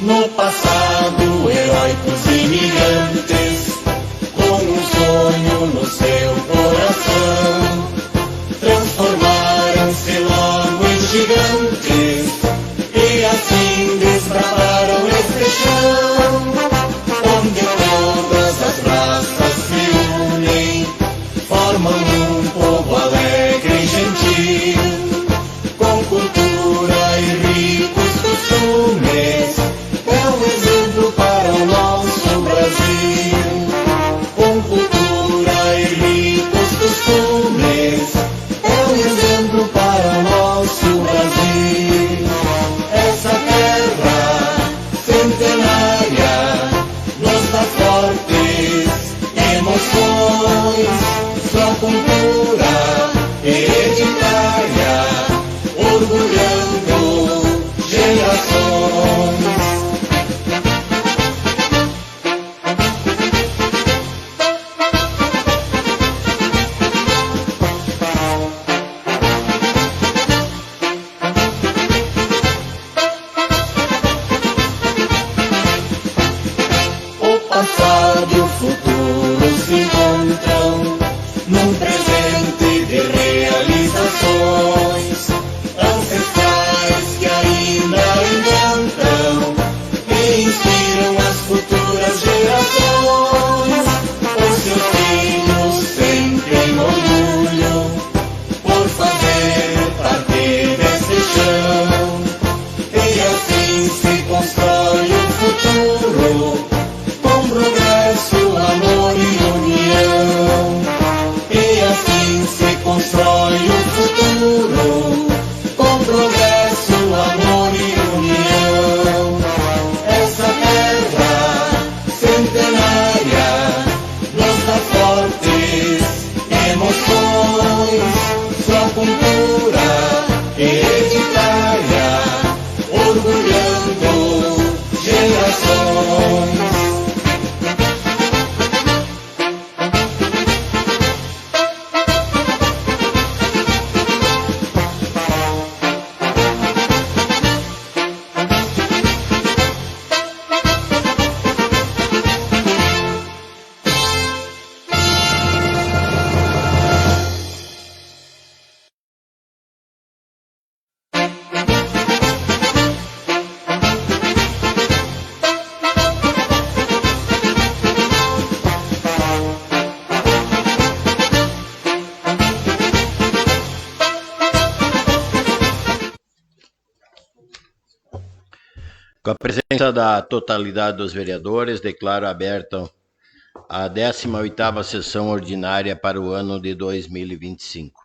No passado, heróicos imigrantes, com um sonho no seu coração, transformaram-se logo em gigantes, e assim desbravaram este chão, onde todas as raças se unem, formam um povo alegre e gentil, com cultura e ricos costumes. É um exemplo para o nosso Brasil, com cultura e ricos costumes. É um exemplo para o nosso Brasil. Essa terra centenária nos dá fortes emoções, sua cultura hereditária, orgulhando gerações. E o futuro se encontram num presente de realizações ancestrais que ainda inventam e inspiram as futuras gerações. Os seus filhos sempre em orgulho por fazer parte desse chão, e assim se constrói o futuro. Progresso, amor e união, e assim se constrói o futuro, com progresso, amor e união. Essa terra centenária nos dá fortes emoções, sua cultura hereditária, orgulhando gerações. Com a presença da totalidade dos vereadores, declaro aberta a 18ª sessão ordinária para o ano de 2025.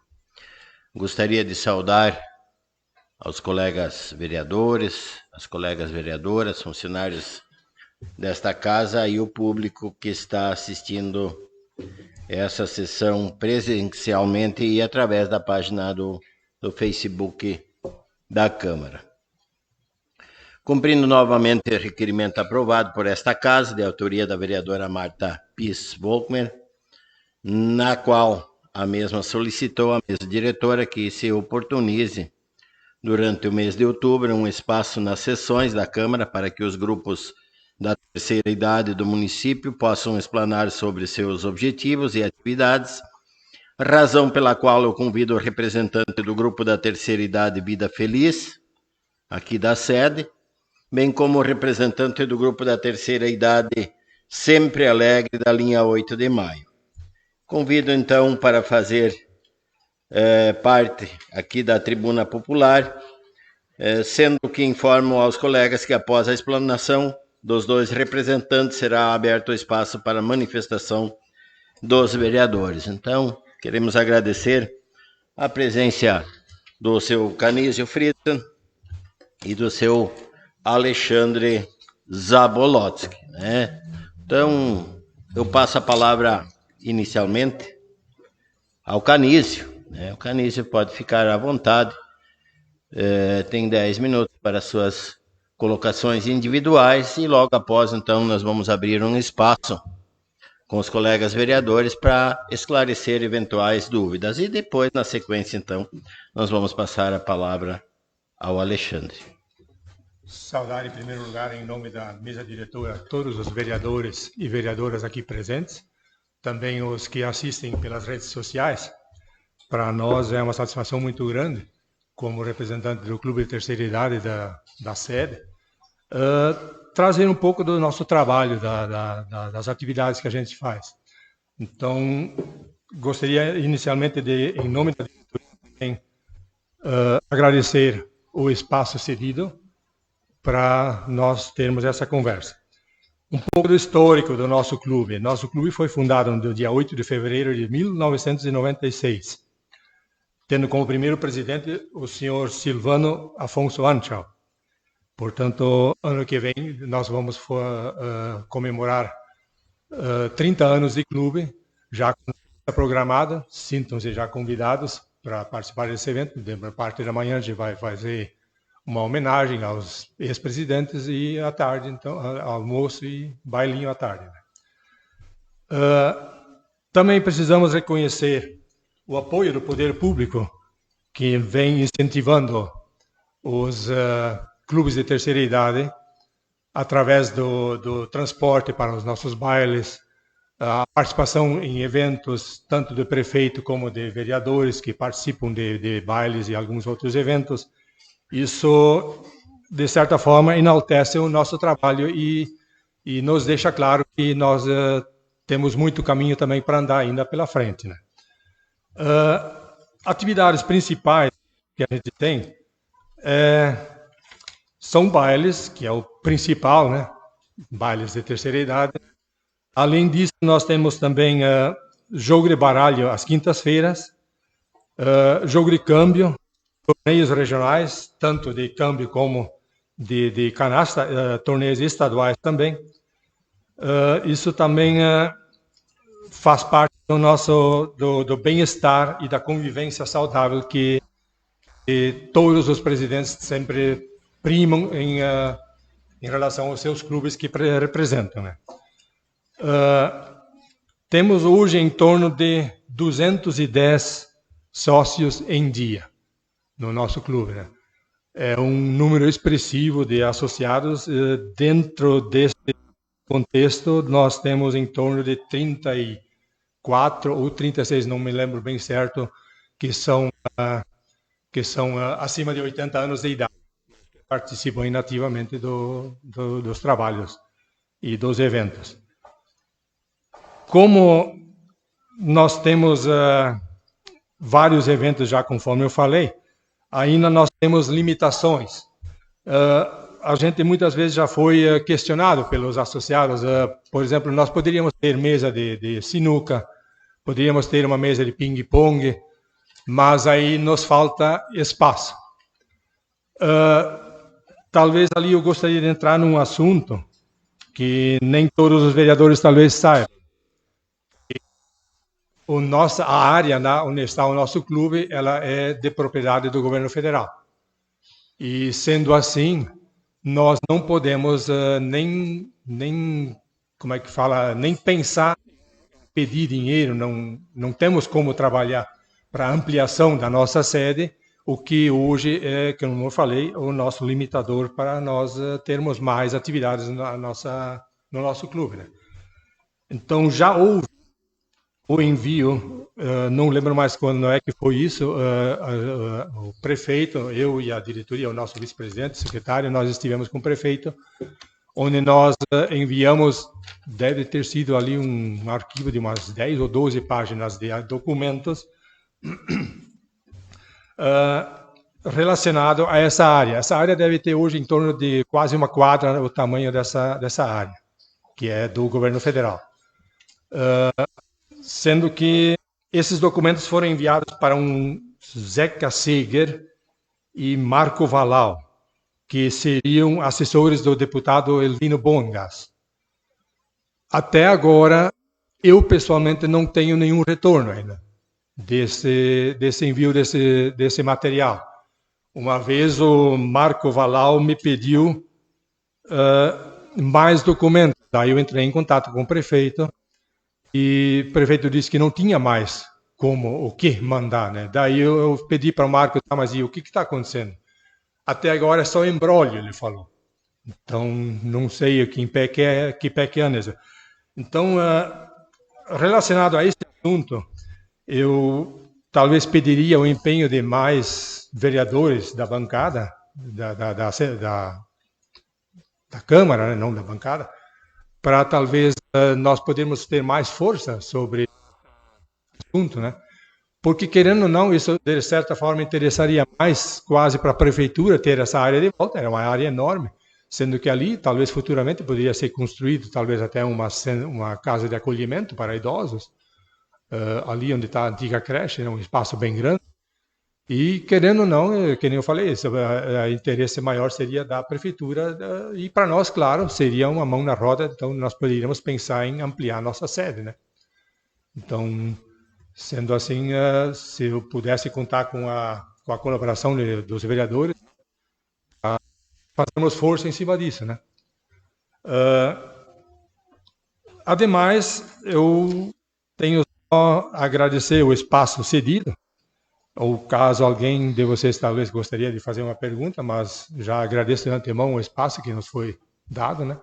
Gostaria de saudar aos colegas vereadores, as colegas vereadoras, funcionários desta casa e o público que está assistindo essa sessão presencialmente e através da página do Facebook da Câmara. Cumprindo novamente o requerimento aprovado por esta Casa, de autoria da vereadora Marta Piss-Volkmer, na qual a mesma solicitou à mesa diretora que se oportunize, durante o mês de outubro, um espaço nas sessões da Câmara para que os grupos da terceira idade do município possam explanar sobre seus objetivos e atividades, razão pela qual eu convido o representante do grupo da terceira idade Vida Feliz, aqui da sede, bem como o representante do grupo da terceira idade Sempre Alegre, da linha 8 de maio. Convido, então, para fazer parte aqui da tribuna popular, sendo que informo aos colegas que após a explanação dos dois representantes será aberto o espaço para manifestação dos vereadores. Então, queremos agradecer a presença do seu Canísio Fritzen e do seu Alexandre Zabolotsky, né? Então, eu passo a palavra inicialmente ao Canísio, né? O Canísio pode ficar à vontade tem 10 minutos para suas colocações individuais e logo após, então, nós vamos abrir um espaço com os colegas vereadores para esclarecer eventuais dúvidas. E depois, na sequência, então, nós vamos passar a palavra ao Alexandre. Saudar, em primeiro lugar, em nome da mesa diretora, todos os vereadores e vereadoras aqui presentes, também os que assistem pelas redes sociais. Para nós é uma satisfação muito grande, como representante do Clube de Terceira Idade da sede, trazer um pouco do nosso trabalho, das atividades que a gente faz. Então, gostaria inicialmente de, em nome da diretoria, também, agradecer o espaço cedido para nós termos essa conversa. Um pouco do histórico do nosso clube. Nosso clube foi fundado no dia 8 de fevereiro de 1996, tendo como primeiro presidente o senhor Silvano Afonso Anchal. Portanto, ano que vem nós vamos comemorar 30 anos de clube, já programada. Sintam-se já convidados para participar desse evento. Na parte da manhã a gente vai fazer uma homenagem aos ex-presidentes e à tarde, então, almoço e bailinho à tarde. Também precisamos reconhecer o apoio do poder público, que vem incentivando os clubes de terceira idade através do transporte para os nossos bailes, a participação em eventos tanto do prefeito como de vereadores que participam de bailes e alguns outros eventos. Isso, de certa forma, enaltece o nosso trabalho e nos deixa claro que nós temos muito caminho também para andar ainda pela frente, né? Atividades principais que a gente tem são bailes, que é o principal, né? Bailes de terceira idade. Além disso, nós temos também jogo de baralho às quintas-feiras, jogo de câmbio, torneios regionais, tanto de câmbio como de canasta, torneios estaduais também. Isso também faz parte do nosso do bem-estar e da convivência saudável que todos os presidentes sempre primam em relação aos seus clubes que representam, né? Temos hoje em torno de 210 sócios em dia no nosso clube, né? É um número expressivo de associados. Dentro desse contexto, nós temos em torno de 34 ou 36, não me lembro bem certo, que são acima de 80 anos de idade, que participam inativamente dos trabalhos e dos eventos. Como nós temos vários eventos já, conforme eu falei, ainda nós temos limitações. A gente muitas vezes já foi questionado pelos associados. Por exemplo, nós poderíamos ter mesa de sinuca, poderíamos ter uma mesa de ping-pong, mas aí nos falta espaço. Talvez ali eu gostaria de entrar num assunto que nem todos os vereadores talvez saibam. A área onde está o nosso clube, ela é de propriedade do governo federal. E sendo assim, nós não podemos nem pensar em pedir dinheiro, não temos como trabalhar para a ampliação da nossa sede, o que hoje é, como eu falei, o nosso limitador para nós termos mais atividades no nosso clube, né? Então, já houve o envio, não lembro mais quando é que foi isso, o prefeito, eu e a diretoria, o nosso vice-presidente, secretário, nós estivemos com o prefeito, onde nós enviamos, deve ter sido ali um arquivo de umas 10 ou 12 páginas de documentos relacionado a essa área. Essa área deve ter hoje em torno de quase uma quadra o tamanho dessa área, que é do governo federal. Sendo que esses documentos foram enviados para um Zeca Seger e Marco Valau, que seriam assessores do deputado Elvino Bongas. Até agora, eu pessoalmente não tenho nenhum retorno ainda desse envio desse material. Uma vez o Marco Valau me pediu mais documentos. Daí eu entrei em contato com o prefeito e o prefeito disse que não tinha mais como, o que mandar, né? Daí eu pedi para o Marco, mas e o que está acontecendo? Até agora é só embrólio, ele falou. Então, não sei que pé que anda. Então, relacionado a esse assunto, eu talvez pediria o empenho de mais vereadores da bancada, da Câmara, né, não da bancada, para talvez nós podermos ter mais força sobre o assunto, né? Porque, querendo ou não, isso de certa forma interessaria mais quase para a prefeitura ter essa área de volta, era uma área enorme, sendo que ali talvez futuramente poderia ser construído talvez até uma casa de acolhimento para idosos, ali onde está a antiga creche, é um espaço bem grande. E, querendo ou não, que nem eu falei, o interesse maior seria da prefeitura, e para nós, claro, seria uma mão na roda, então nós poderíamos pensar em ampliar nossa sede, né? Então, sendo assim, se eu pudesse contar com a colaboração dos vereadores, fazemos força em cima disso, né? Ademais, eu tenho só a agradecer o espaço cedido, ou caso alguém de vocês talvez gostaria de fazer uma pergunta, mas já agradeço de antemão o espaço que nos foi dado, né?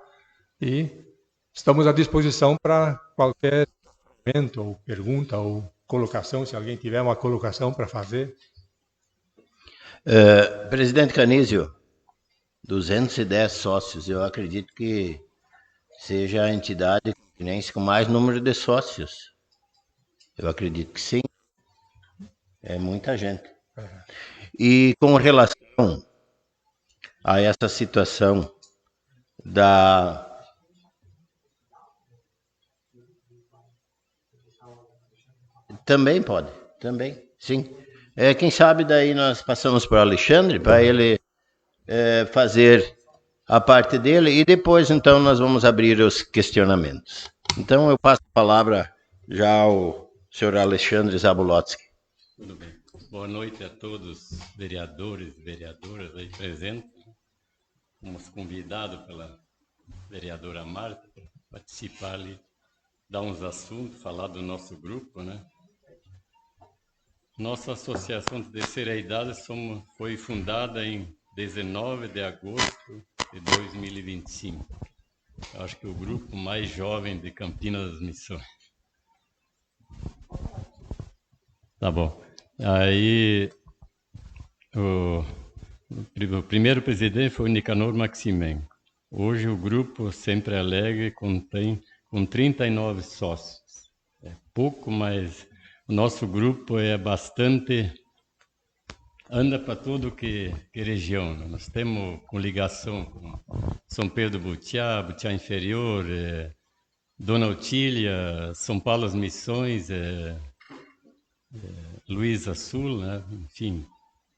E estamos à disposição para qualquer momento, ou pergunta, ou colocação, se alguém tiver uma colocação para fazer. Presidente Canizio, 210 sócios, eu acredito que seja a entidade com mais número de sócios. Eu acredito que sim. É muita gente. E com relação a essa situação da... Também pode, também, sim. Quem sabe daí nós passamos para o Alexandre, para ele fazer a parte dele, e depois então nós vamos abrir os questionamentos. Então eu passo a palavra já ao senhor Alexandre Zabulotsky. Tudo bem. Boa noite a todos os vereadores e vereadoras aí presentes. Fomos convidados pela vereadora Marta para participar ali, dar uns assuntos, falar do nosso grupo, né? Nossa associação de terceira idade foi fundada em 19 de agosto de 2025. Eu acho que o grupo mais jovem de Campinas das Missões. Tá bom. Aí, o primeiro presidente foi o Nicanor Maximenko. Hoje o grupo Sempre Alegre contém com 39 sócios. É pouco, mas o nosso grupo é bastante... anda para tudo que região. Nós temos com ligação com São Pedro do Butiá, Butiá Inferior, Dona Otília, São Paulo as Missões... Luísa Sul, né? Enfim,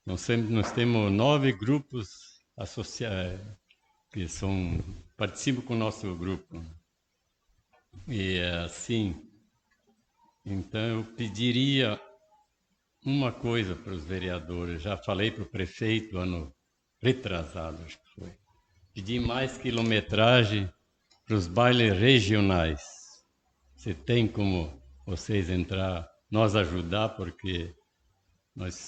nós temos 9 grupos associados que participam com o nosso grupo. E assim, então eu pediria uma coisa para os vereadores, já falei para o prefeito ano retrasado, acho que foi, pedir mais quilometragem para os bailes regionais. Se tem como vocês entrar, nós ajudar, porque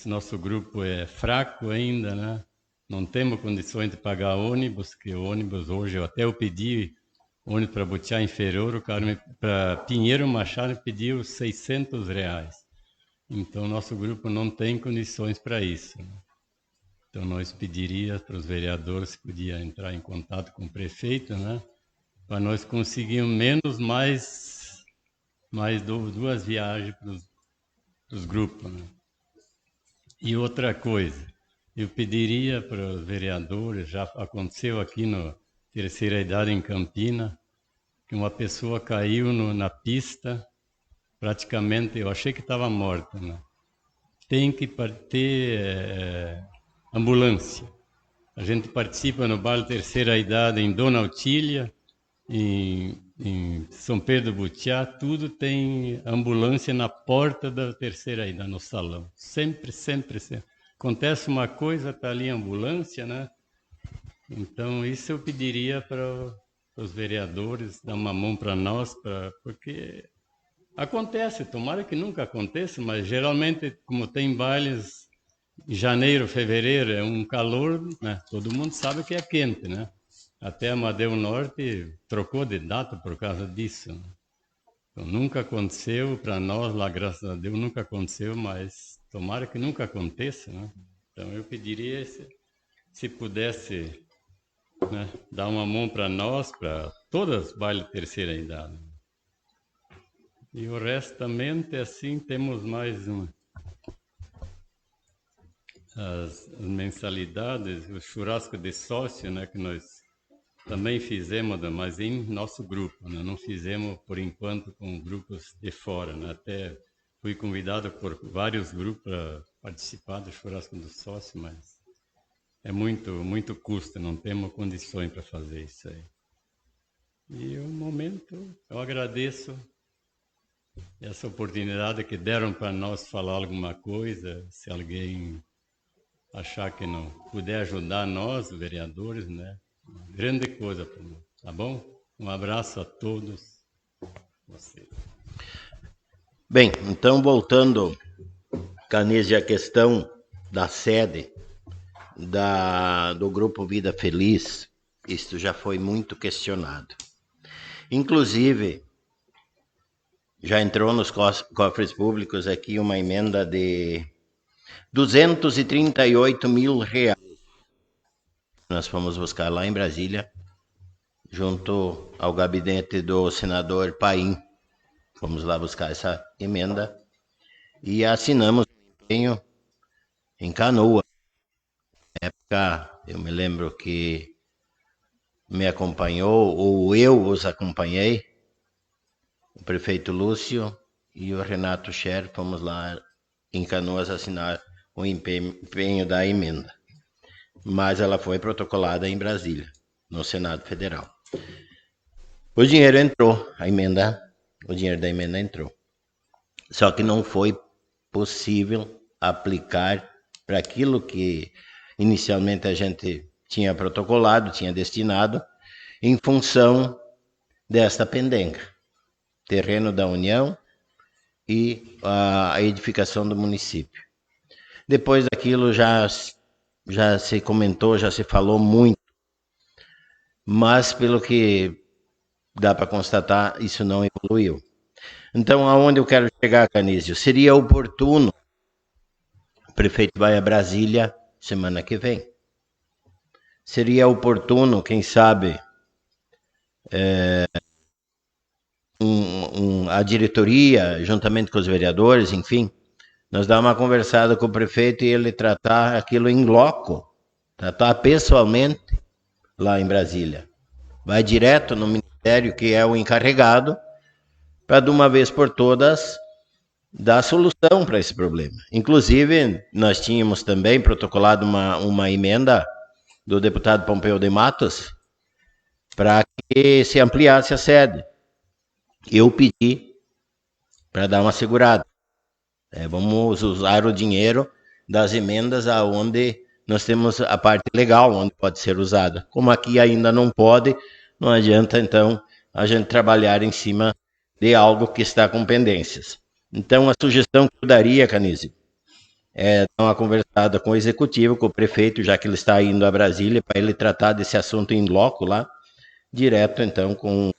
nosso grupo é fraco ainda, né? Não temos condições de pagar ônibus, que o ônibus hoje, eu pedi ônibus para Butiá Inferior, o cara para Pinheiro Machado me pediu R$600. Então, nosso grupo não tem condições para isso, né? Então, nós pediríamos para os vereadores se podia entrar em contato com o prefeito, né? Para nós conseguirmos mais 2 viagens para os grupos, né? E outra coisa, eu pediria para os vereadores, já aconteceu aqui no Terceira Idade em Campina, que uma pessoa caiu na pista, praticamente, eu achei que estava morta, né? Tem que ter ambulância. A gente participa no baile Terceira Idade em Dona Otília, em São Pedro do Butiá, tudo tem ambulância na porta da Terceira Idade, no salão. Sempre, sempre, sempre. acontece uma coisa, está ali a ambulância, né? Então, isso eu pediria para os vereadores dar uma mão para nós, porque acontece, tomara que nunca aconteça, mas geralmente, como tem bailes em janeiro, fevereiro, é um calor, né? Todo mundo sabe que é quente, né? Até Amadeu Norte trocou de data por causa disso, né? Então, nunca aconteceu, para nós lá, graças a Deus, nunca aconteceu, mas tomara que nunca aconteça, né? Então, eu pediria, se pudesse, né, dar uma mão para nós, para todas as bailes de terceira idade. E o restamente, assim, temos mais as mensalidades, o churrasco de sócio, né, que nós também fizemos, mas em nosso grupo, né? Não fizemos, por enquanto, com grupos de fora, né? Até fui convidado por vários grupos para participar do churrasco do sócio, mas é muito custo, não temos condições para fazer isso aí. E no momento, eu agradeço essa oportunidade que deram para nós falar alguma coisa, se alguém achar que não puder ajudar nós, vereadores, né? Grande coisa para nós, tá bom? Um abraço a todos vocês. Bem, então voltando, Canese, à questão da sede do Grupo Vida Feliz, isso já foi muito questionado. Inclusive, já entrou nos cofres públicos aqui uma emenda de 238 mil reais. Nós fomos buscar lá em Brasília, junto ao gabinete do senador Paim. Fomos lá buscar essa emenda e assinamos um empenho em Canoa. Na época, eu me lembro que me acompanhou, ou eu os acompanhei, o prefeito Lúcio e o Renato Scher, fomos lá em Canoas assinar o empenho da emenda. Mas ela foi protocolada em Brasília, no Senado Federal. O dinheiro entrou, o dinheiro da emenda entrou. Só que não foi possível aplicar para aquilo que inicialmente a gente tinha protocolado, tinha destinado, em função desta pendenga. Terreno da União e a edificação do município. Depois daquilo já se comentou, já se falou muito, mas pelo que dá para constatar, isso não evoluiu. Então, aonde eu quero chegar, Canísio? Seria oportuno, o prefeito vai a Brasília semana que vem. Seria oportuno, quem sabe, a diretoria, juntamente com os vereadores, enfim, nós dar uma conversada com o prefeito e ele tratar aquilo em loco, tratar pessoalmente lá em Brasília. Vai direto no ministério, que é o encarregado, para de uma vez por todas dar solução para esse problema. Inclusive, nós tínhamos também protocolado uma emenda do deputado Pompeu de Matos para que se ampliasse a sede. Eu pedi para dar uma segurada. Vamos usar o dinheiro das emendas aonde nós temos a parte legal, onde pode ser usada. Como aqui ainda não pode, não adianta, então, a gente trabalhar em cima de algo que está com pendências. Então, a sugestão que eu daria, Canise, é dar uma conversada com o executivo, com o prefeito, já que ele está indo a Brasília, para ele tratar desse assunto em loco lá, direto, então, com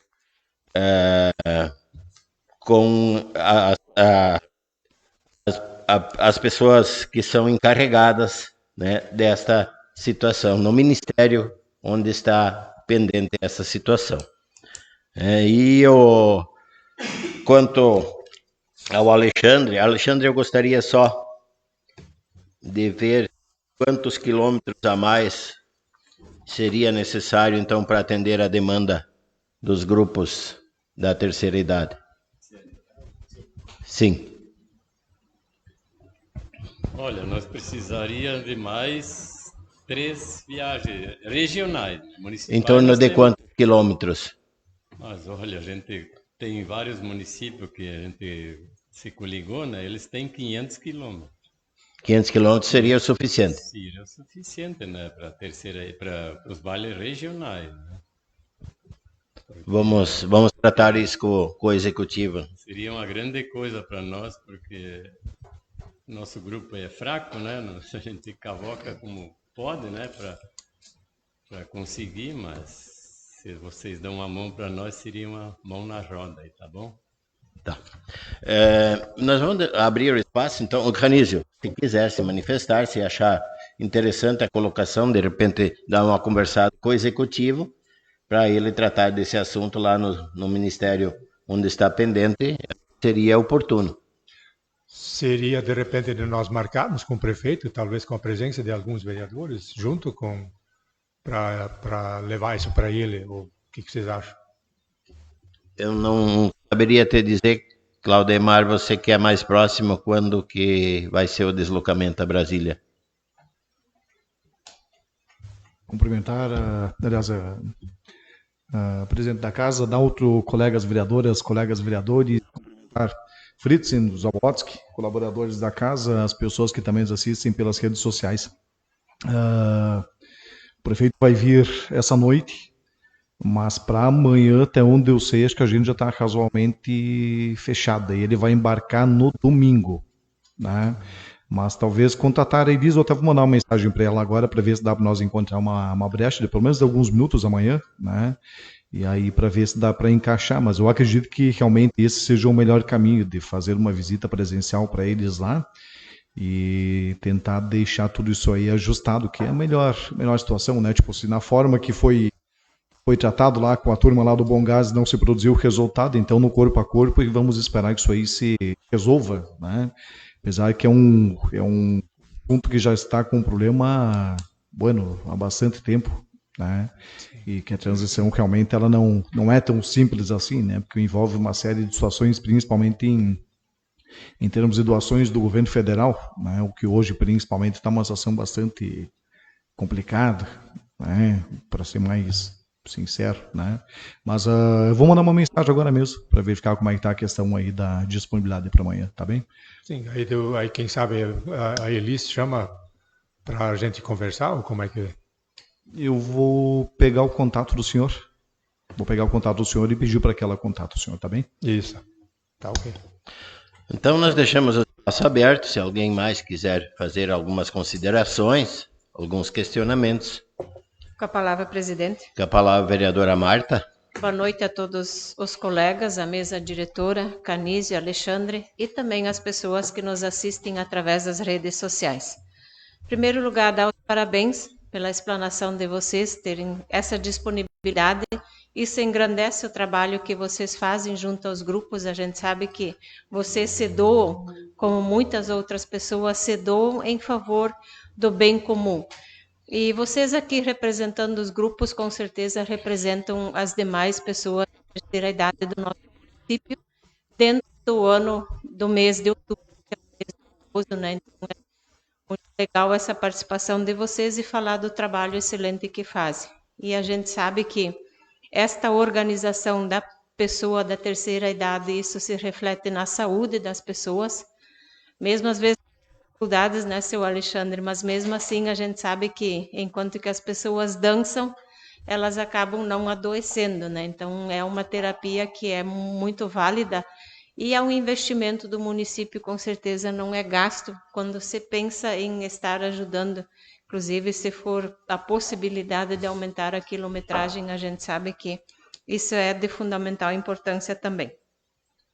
as pessoas que são encarregadas, né, desta situação, no ministério onde está pendente essa situação. Quanto ao Alexandre, eu gostaria só de ver quantos quilômetros a mais seria necessário, então, para atender a demanda dos grupos da terceira idade. Sim. Olha, nós precisaríamos de mais 3 viagens regionais, municipais. Em torno de quantos quilômetros? Mas olha, a gente tem vários municípios que a gente se coligou, né? Eles têm 500 quilômetros. 500 quilômetros seria o suficiente. Seria o suficiente, né, para os bailes regionais, né? Vamos tratar isso com a executiva. Seria uma grande coisa para nós, porque nosso grupo é fraco, né? A gente cavoca como pode, né, para conseguir, mas se vocês dão uma mão para nós, seria uma mão na roda, aí, tá bom? Tá. Nós vamos abrir o espaço, então, o Canísio, se quiser se manifestar, se achar interessante a colocação, de repente dar uma conversada com o executivo, para ele tratar desse assunto lá no Ministério onde está pendente, seria oportuno. Seria, de repente, de nós marcarmos com o prefeito, talvez com a presença de alguns vereadores, junto com, para levar isso para ele, ou o que vocês acham? Eu não saberia te dizer, Claudemar, você que é mais próximo, quando que vai ser o deslocamento a Brasília? Cumprimentar, aliás, presidente da casa, dar outro colegas vereadoras, colegas vereadores, Fritzen, Zabotsky, colaboradores da casa, as pessoas que também nos assistem pelas redes sociais. O prefeito vai vir essa noite, mas para amanhã, até onde eu sei, acho que a gente já está razoavelmente fechada. E ele vai embarcar no domingo, né? Mas talvez contatar a Elisa, ou até vou mandar uma mensagem para ela agora para ver se dá para nós encontrar uma brecha de pelo menos alguns minutos amanhã, né? E aí para ver se dá para encaixar. Mas eu acredito que realmente esse seja o melhor caminho, de fazer uma visita presencial para eles lá e tentar deixar tudo isso aí ajustado, que é a melhor situação, né? Tipo, se na forma que foi tratado lá com a turma lá do Bom Gás não se produziu o resultado, então no corpo a corpo, e vamos esperar que isso aí se resolva, né? Apesar que é um ponto que já está com um problema, bueno, há bastante tempo, né? E que a transição realmente ela não é tão simples assim, né? Porque envolve uma série de situações, principalmente em termos de doações do governo federal, né? O que hoje principalmente está uma situação bastante complicada, né? Para ser mais sincero, né? Mas eu vou mandar uma mensagem agora mesmo para verificar como é que está a questão aí da disponibilidade para amanhã, tá bem? Sim, aí quem sabe a Elis chama para a gente conversar, ou como é que... Eu vou pegar o contato do senhor. Vou pegar o contato do senhor e pedir para que ela contate o senhor, tá bem? Isso, tá ok. Então nós deixamos o espaço aberto, se alguém mais quiser fazer algumas considerações, alguns questionamentos. Com a palavra, presidente. Com a palavra, vereadora Marta. Boa noite a todos os colegas, a mesa diretora, Canísio, Alexandre e também as pessoas que nos assistem através das redes sociais. Em primeiro lugar, dar os parabéns pela explanação de vocês terem essa disponibilidade. Isso engrandece o trabalho que vocês fazem junto aos grupos. A gente sabe que vocês se doam, como muitas outras pessoas se doam, em favor do bem comum. E vocês aqui representando os grupos, com certeza representam as demais pessoas da terceira idade do nosso município, dentro do mês de outubro, que é o mês do idoso, né? Então é muito legal essa participação de vocês e falar do trabalho excelente que fazem. E a gente sabe que esta organização da pessoa da terceira idade, isso se reflete na saúde das pessoas, mesmo às vezes dificuldades, né, seu Alexandre, mas mesmo assim a gente sabe que enquanto que as pessoas dançam, elas acabam não adoecendo, né? Então é uma terapia que é muito válida e é um investimento do município, com certeza não é gasto quando se pensa em estar ajudando. Inclusive, se for a possibilidade de aumentar a quilometragem, a gente sabe que isso é de fundamental importância também.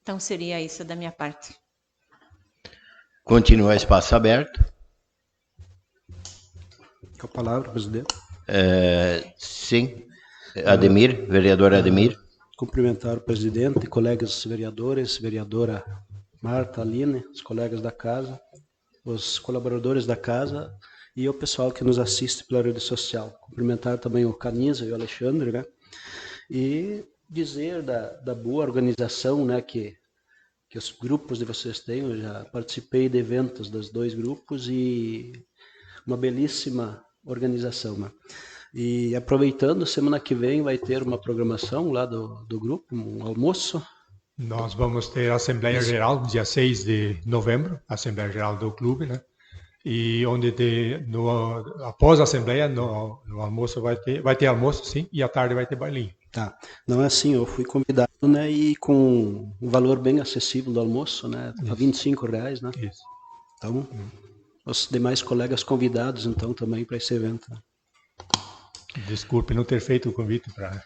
Então seria isso da minha parte. Continua o espaço aberto. Com a palavra, presidente. Sim. Ademir, vereador Ademir. Cumprimentar o presidente, colegas vereadores, vereadora Marta, Aline, os colegas da casa, os colaboradores da casa e o pessoal que nos assiste pela rede social. Cumprimentar também o Canísio e o Alexandre, né? E dizer da boa organização, né, que os grupos de vocês têm. Eu já participei de eventos dos dois grupos e uma belíssima organização, né? E aproveitando, semana que vem vai ter uma programação lá do grupo, um almoço. Nós vamos ter a Assembleia Geral, dia 6 de novembro, Assembleia Geral do clube, né? e onde após a assembleia, no almoço vai ter almoço, sim, e à tarde vai ter bailinho. Tá. Não é assim, eu fui convidado, né, e com um valor bem acessível do almoço, né, a R$ 25, né? Isso. Então, os demais colegas convidados, então, também para esse evento. Desculpe não ter feito o convite para...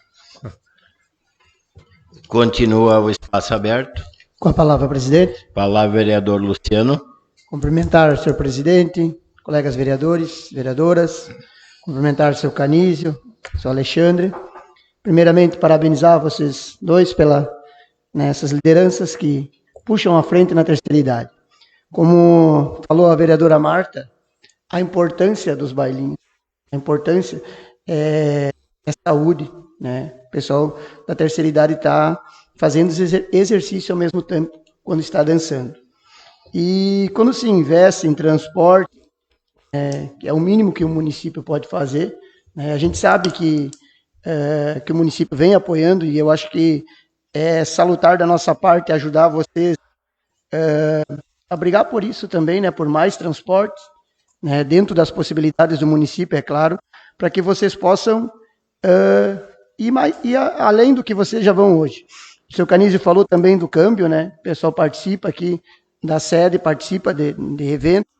Continua o espaço aberto. Com a palavra, presidente. Palavra, vereador Luciano. Cumprimentar o senhor presidente, colegas vereadores, vereadoras, cumprimentar o seu Canísio, o seu Alexandre. Primeiramente, parabenizar vocês dois essas lideranças que puxam à frente na terceira idade. Como falou a vereadora Marta, a importância dos bailinhos, a importância é saúde, né? O pessoal da terceira idade está fazendo exercício ao mesmo tempo quando está dançando. E quando se investe em transporte, que é o mínimo que o município pode fazer, né? A gente sabe que o município vem apoiando, e eu acho que é salutar da nossa parte ajudar vocês a brigar por isso também, né? Por mais transporte, né? Dentro das possibilidades do município, é claro, para que vocês possam ir além do que vocês já vão hoje. O seu Canísio falou também do câmbio, né? O pessoal participa aqui da sede, participa de eventos,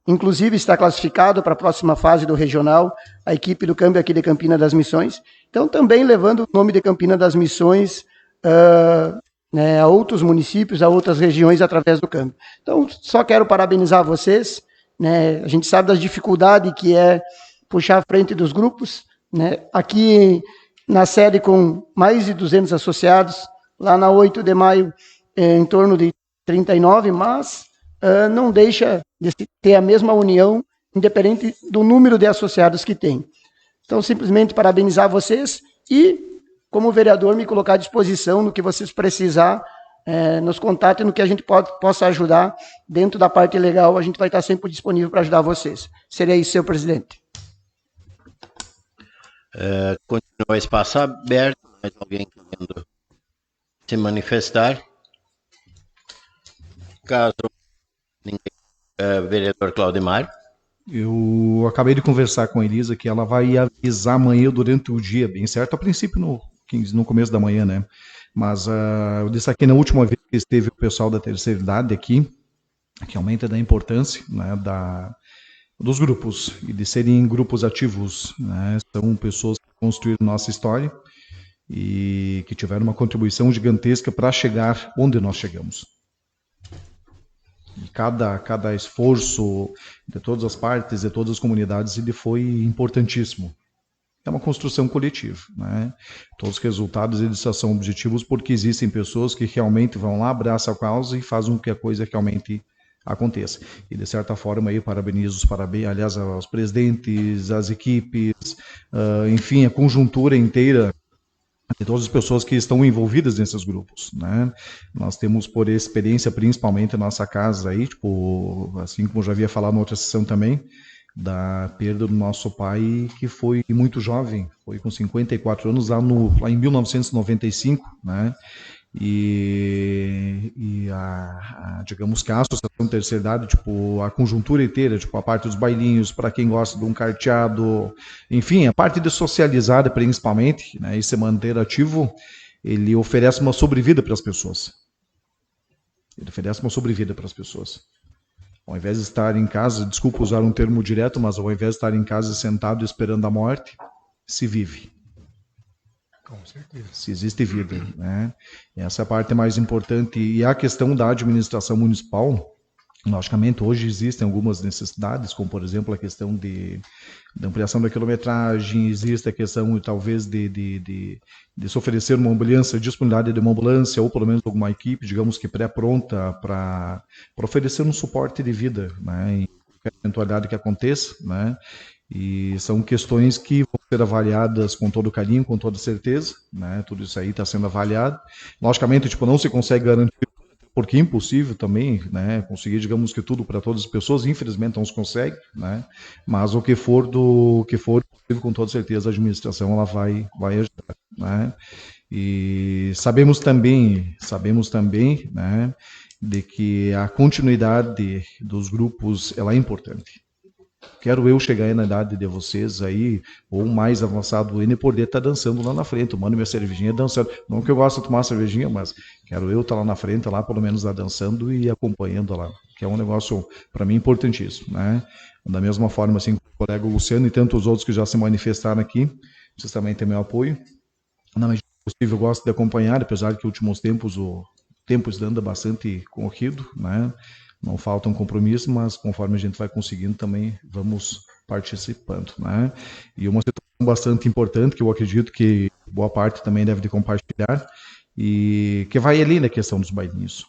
inclusive está classificado para a próxima fase do regional, a equipe do câmbio aqui de Campina das Missões. Então, também levando o nome de Campina das Missões a outros municípios, a outras regiões, através do câmbio. Então, só quero parabenizar vocês, né? A gente sabe das dificuldades que é puxar a frente dos grupos, né? Aqui na sede com mais de 200 associados, lá na 8 de maio, em torno de 39, mas não deixa de ter a mesma união, independente do número de associados que tem. Então, simplesmente parabenizar vocês e, como vereador, me colocar à disposição no que vocês precisar, nos contatos, no que a gente possa ajudar dentro da parte legal, a gente vai estar sempre disponível para ajudar vocês. Seria isso, senhor presidente. Continua o espaço aberto, mais alguém querendo se manifestar? Caso ninguém, vereador Claudemar. Eu acabei de conversar com a Elisa que ela vai avisar amanhã durante o dia, bem certo, a princípio no começo da manhã, né? Mas eu disse aqui na última vez que esteve o pessoal da terceira idade aqui, que aumenta da importância, né, dos grupos e de serem grupos ativos, né? São pessoas que construíram nossa história e que tiveram uma contribuição gigantesca para chegar onde nós chegamos. E cada esforço de todas as partes, de todas as comunidades, ele foi importantíssimo. É uma construção coletiva, né? Todos os resultados eles são objetivos porque existem pessoas que realmente vão lá, abraçam a causa e fazem com que a coisa realmente aconteça. E de certa forma aí parabenizo aliás, aos presidentes, às equipes, enfim, a conjuntura inteira de todas as pessoas que estão envolvidas nesses grupos, né? Nós temos por experiência, principalmente a nossa casa aí, tipo, assim como eu já havia falado na outra sessão também, da perda do nosso pai, que foi muito jovem, foi com 54 anos lá em 1995, né? Digamos que a associação terceira idade, tipo, a conjuntura inteira, tipo, a parte dos bailinhos, para quem gosta de um carteado, enfim, a parte de socializada principalmente, né, e se manter ativo, ele oferece uma sobrevida para as pessoas. Ele oferece uma sobrevida para as pessoas. Ao invés de estar em casa, desculpa usar um termo direto, mas ao invés de estar em casa sentado esperando a morte, se vive. Com certeza. Se existe vida, né? Essa é a parte mais importante. E a questão da administração municipal, logicamente, hoje existem algumas necessidades, como, por exemplo, a questão da ampliação da quilometragem, existe a questão, talvez, de se oferecer uma ambulância, disponibilidade de uma ambulância, ou pelo menos alguma equipe, digamos que pré-pronta, para oferecer um suporte de vida, né? Em qualquer eventualidade que aconteça, né? E são questões que vão ser avaliadas com todo carinho, com toda certeza, né? Tudo isso aí está sendo avaliado. Logicamente, tipo, não se consegue garantir, porque é impossível também, né? Conseguir, digamos que tudo para todas as pessoas, infelizmente não se consegue, né? Mas o que for possível, com toda certeza, a administração ela vai ajudar, né? E sabemos também, né, de que a continuidade dos grupos ela é importante. Quero eu chegar aí na idade de vocês aí, ou mais avançado ainda, e poder estar dançando lá na frente, tomando minha cervejinha dançando. Não que eu gosto de tomar cervejinha, mas quero eu estar lá na frente, lá pelo menos lá dançando e acompanhando lá, que é um negócio, para mim, importantíssimo, né? Da mesma forma, assim, com o colega Luciano e tantos outros que já se manifestaram aqui, vocês também têm meu apoio. Na medida do possível, eu gosto de acompanhar, apesar de que, nos últimos tempos, o tempo anda bastante corrido, né? Não faltam compromissos, mas conforme a gente vai conseguindo também vamos participando, né? E uma situação bastante importante que eu acredito que boa parte também deve de compartilhar e que vai além da questão dos bailinhos.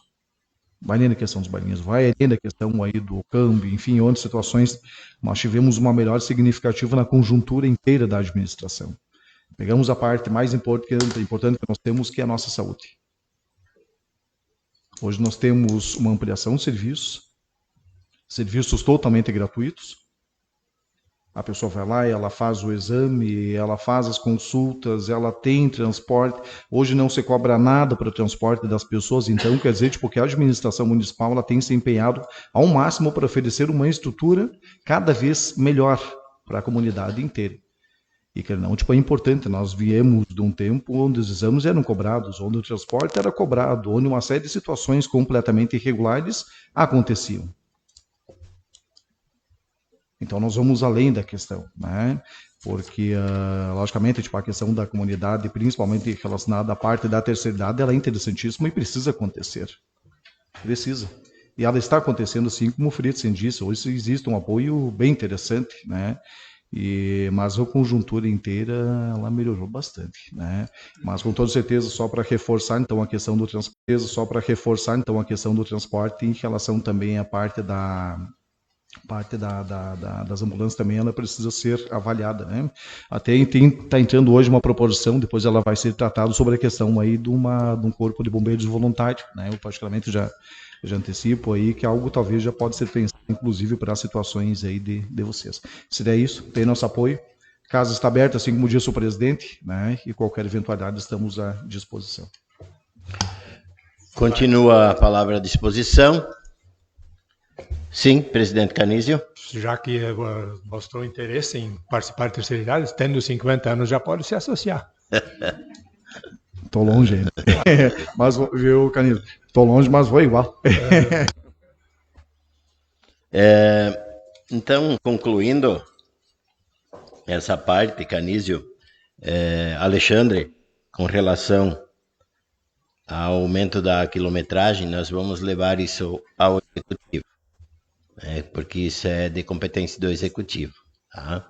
Vai além da questão dos bailinhos, vai além da questão aí do câmbio, enfim, outras situações, nós tivemos uma melhora significativa na conjuntura inteira da administração. Pegamos a parte mais importante que nós temos, que é a nossa saúde. Hoje nós temos uma ampliação de serviços totalmente gratuitos. A pessoa vai lá, ela faz o exame, ela faz as consultas, ela tem transporte. Hoje não se cobra nada para o transporte das pessoas, então quer dizer, tipo, que a administração municipal ela tem se empenhado ao máximo para oferecer uma estrutura cada vez melhor para a comunidade inteira. E que não, tipo, é importante, nós viemos de um tempo onde os exames eram cobrados, onde o transporte era cobrado, onde uma série de situações completamente irregulares aconteciam. Então nós vamos além da questão, né? Porque, logicamente, tipo, a questão da comunidade, principalmente relacionada à parte da terceira idade, ela é interessantíssima e precisa acontecer. Precisa. E ela está acontecendo, assim como o Fritzen disse, hoje existe um apoio bem interessante, né? Mas a conjuntura inteira ela melhorou bastante, né? Mas com toda certeza só para reforçar então a questão do transporte, em relação também à parte das ambulâncias também ela precisa ser avaliada, né? Até está entrando hoje uma proposição, depois ela vai ser tratada sobre a questão aí de um corpo de bombeiros voluntário, né? Eu particularmente já antecipo aí que algo talvez já pode ser pensado, inclusive, para situações aí de vocês. Se der isso, tem nosso apoio. Casa está aberta, assim como disse o presidente, né? E qualquer eventualidade estamos à disposição. Continua a palavra à disposição. Sim, presidente Canísio. Já que mostrou interesse em participar da terceira idade, tendo 50 anos já pode se associar. Estou longe ainda. Mas, viu, Canísio? Estou longe, mas vou igual. Então, concluindo essa parte, Canísio, Alexandre, com relação ao aumento da quilometragem, nós vamos levar isso ao Executivo, porque isso é de competência do Executivo, tá?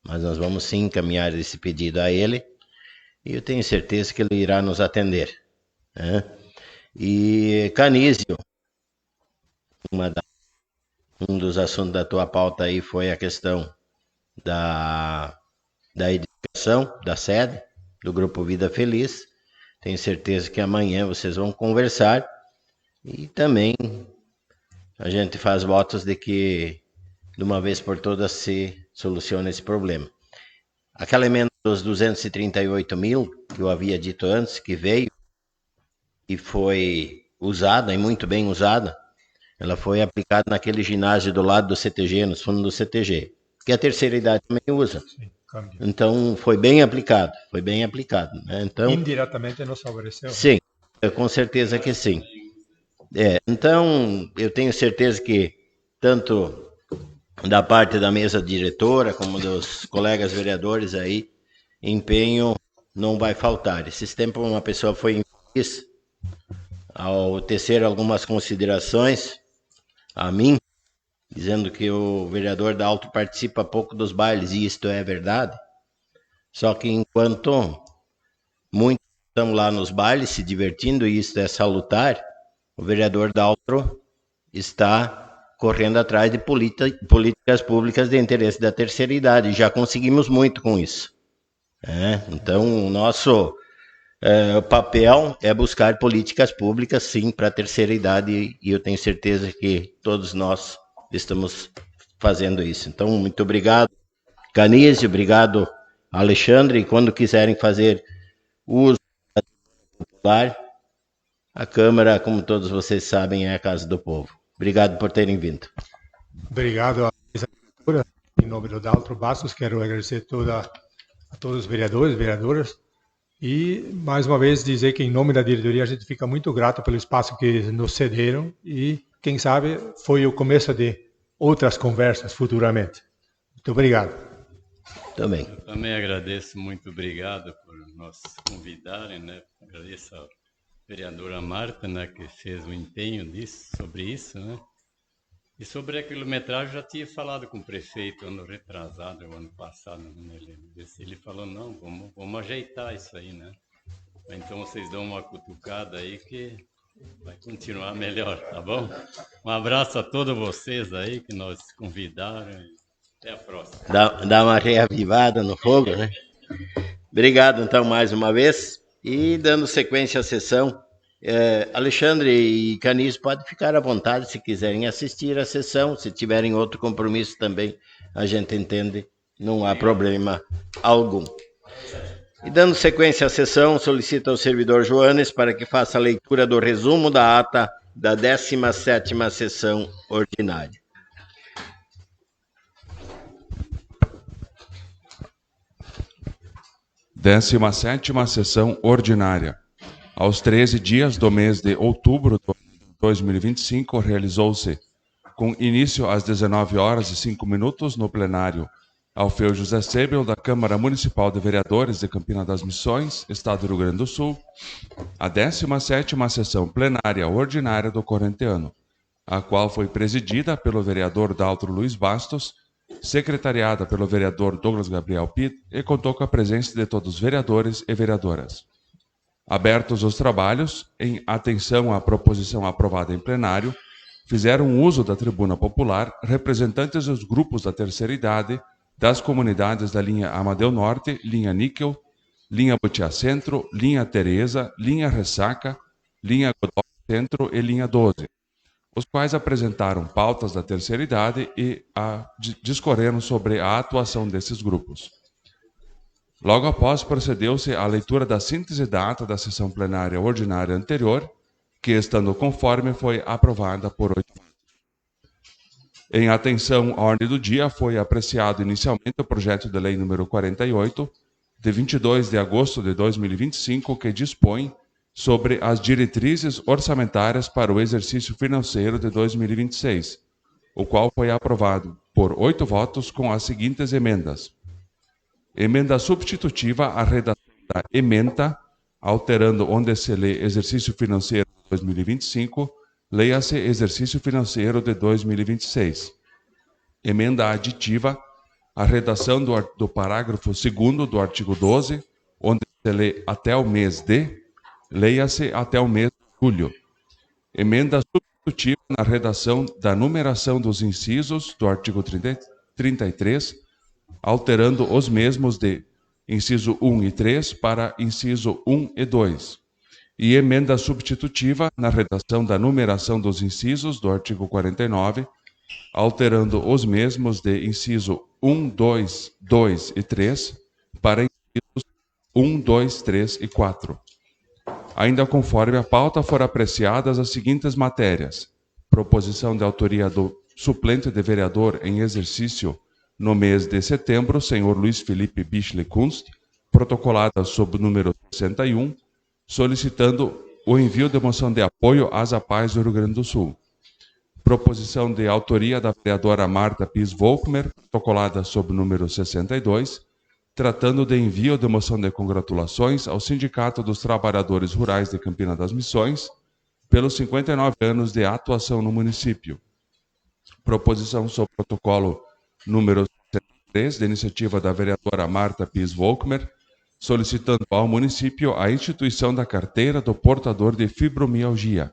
Mas nós vamos sim encaminhar esse pedido a ele e eu tenho certeza que ele irá nos atender, né? E, Canísio, um dos assuntos da tua pauta aí foi a questão da edificação da sede do Grupo Vida Feliz. Tenho certeza que amanhã vocês vão conversar e também a gente faz votos de que de uma vez por todas se solucione esse problema. Aquela emenda dos 238 mil que eu havia dito antes, que veio e foi usada, e muito bem usada, ela foi aplicada naquele ginásio do lado do CTG, nos fundos do CTG, que a terceira idade também usa. Sim, então foi bem aplicado, né? Então, indiretamente nos favoreceu. Sim, com certeza que sim. Então, eu tenho certeza que tanto da parte da mesa diretora, como dos colegas vereadores aí, empenho não vai faltar. Esses tempos uma pessoa foi infeliz ao tecer algumas considerações a mim, dizendo que o vereador da Alto participa pouco dos bailes, e isto é verdade. Só que enquanto muitos estão lá nos bailes se divertindo, e isso é salutar, o vereador da Alto está correndo atrás de políticas públicas de interesse da terceira idade. Já conseguimos muito com isso. Então, o nosso papel é buscar políticas públicas, sim, para a terceira idade, e eu tenho certeza que todos nós estamos fazendo isso. Então, muito obrigado, Canísio, obrigado, Alexandre, e quando quiserem fazer uso da popular, a Câmara, como todos vocês sabem, é a casa do povo. Obrigado por terem vindo. Obrigado à mesa diretora em nome do Daltro Bastos, quero agradecer a todos os vereadores e vereadoras e, mais uma vez, dizer que, em nome da diretoria, a gente fica muito grato pelo espaço que nos cederam e, quem sabe, foi o começo de outras conversas futuramente. Muito obrigado. Também. Eu também agradeço, muito obrigado por nos convidarem, né? Agradeço à vereadora Marta, né, que fez o empenho sobre isso, né? E sobre a quilometragem, já tinha falado com o prefeito ano retrasado, o ano passado, né? Ele falou, não, vamos ajeitar isso aí, né? Então vocês dão uma cutucada aí que vai continuar melhor, tá bom? Um abraço a todos vocês aí que nos convidaram. Até a próxima. Dá uma reavivada no fogo, né? Obrigado, então, mais uma vez. E dando sequência à sessão, Alexandre e Canis podem ficar à vontade se quiserem assistir à sessão. Se tiverem outro compromisso também, a gente entende, não há problema algum. E dando sequência à sessão, solicito ao servidor Joanes para que faça a leitura do resumo da ata da 17ª sessão ordinária. Décima sétima sessão ordinária. Aos 13 dias do mês de outubro de 2025, realizou-se, com início às 19h05 no plenário Alfeu José Sebel, da Câmara Municipal de Vereadores de Campina das Missões, Estado do Rio Grande do Sul, a 17ª sessão plenária ordinária do corrente ano, a qual foi presidida pelo vereador Daltro Luiz Bastos, secretariada pelo vereador Douglas Gabriel Pitt e contou com a presença de todos os vereadores e vereadoras. Abertos os trabalhos, em atenção à proposição aprovada em plenário, fizeram uso da tribuna popular representantes dos grupos da terceira idade, das comunidades da linha Amadeu Norte, linha Níquel, linha Butiá Centro, linha Teresa, linha Ressaca, linha Godó Centro e linha 12, os quais apresentaram pautas da terceira idade e discorreram sobre a atuação desses grupos. Logo após, procedeu-se à leitura da síntese da ata da sessão plenária ordinária anterior, que, estando conforme, foi aprovada por 8 votos. Em atenção à ordem do dia, foi apreciado inicialmente o projeto de lei número 48, de 22 de agosto de 2025, que dispõe sobre as diretrizes orçamentárias para o exercício financeiro de 2026, o qual foi aprovado por 8 votos com as seguintes emendas. Emenda substitutiva à redação da ementa, alterando onde se lê exercício financeiro de 2025, leia-se exercício financeiro de 2026. Emenda aditiva à redação do parágrafo 2º do artigo 12, onde se lê até o mês de, leia-se até o mês de julho. Emenda substitutiva na redação da numeração dos incisos do artigo 33, alterando os mesmos de inciso 1 e 3 para inciso 1 e 2. E emenda substitutiva na redação da numeração dos incisos do artigo 49, alterando os mesmos de inciso 1, 2, 2 e 3 para incisos 1, 2, 3 e 4. Ainda conforme a pauta, foram apreciadas as seguintes matérias: proposição de autoria do suplente de vereador em exercício no mês de setembro, senhor Luiz Felipe Bichle Kunst, protocolada sob o número 61, solicitando o envio de moção de apoio às APAES do Rio Grande do Sul. Proposição de autoria da vereadora Marta Pis Volkmer, protocolada sob o número 62, tratando de envio de moção de congratulações ao Sindicato dos Trabalhadores Rurais de Campina das Missões pelos 59 anos de atuação no município. Proposição sob protocolo número 63, de iniciativa da vereadora Marta Pis Volkmer, solicitando ao município a instituição da carteira do portador de fibromialgia.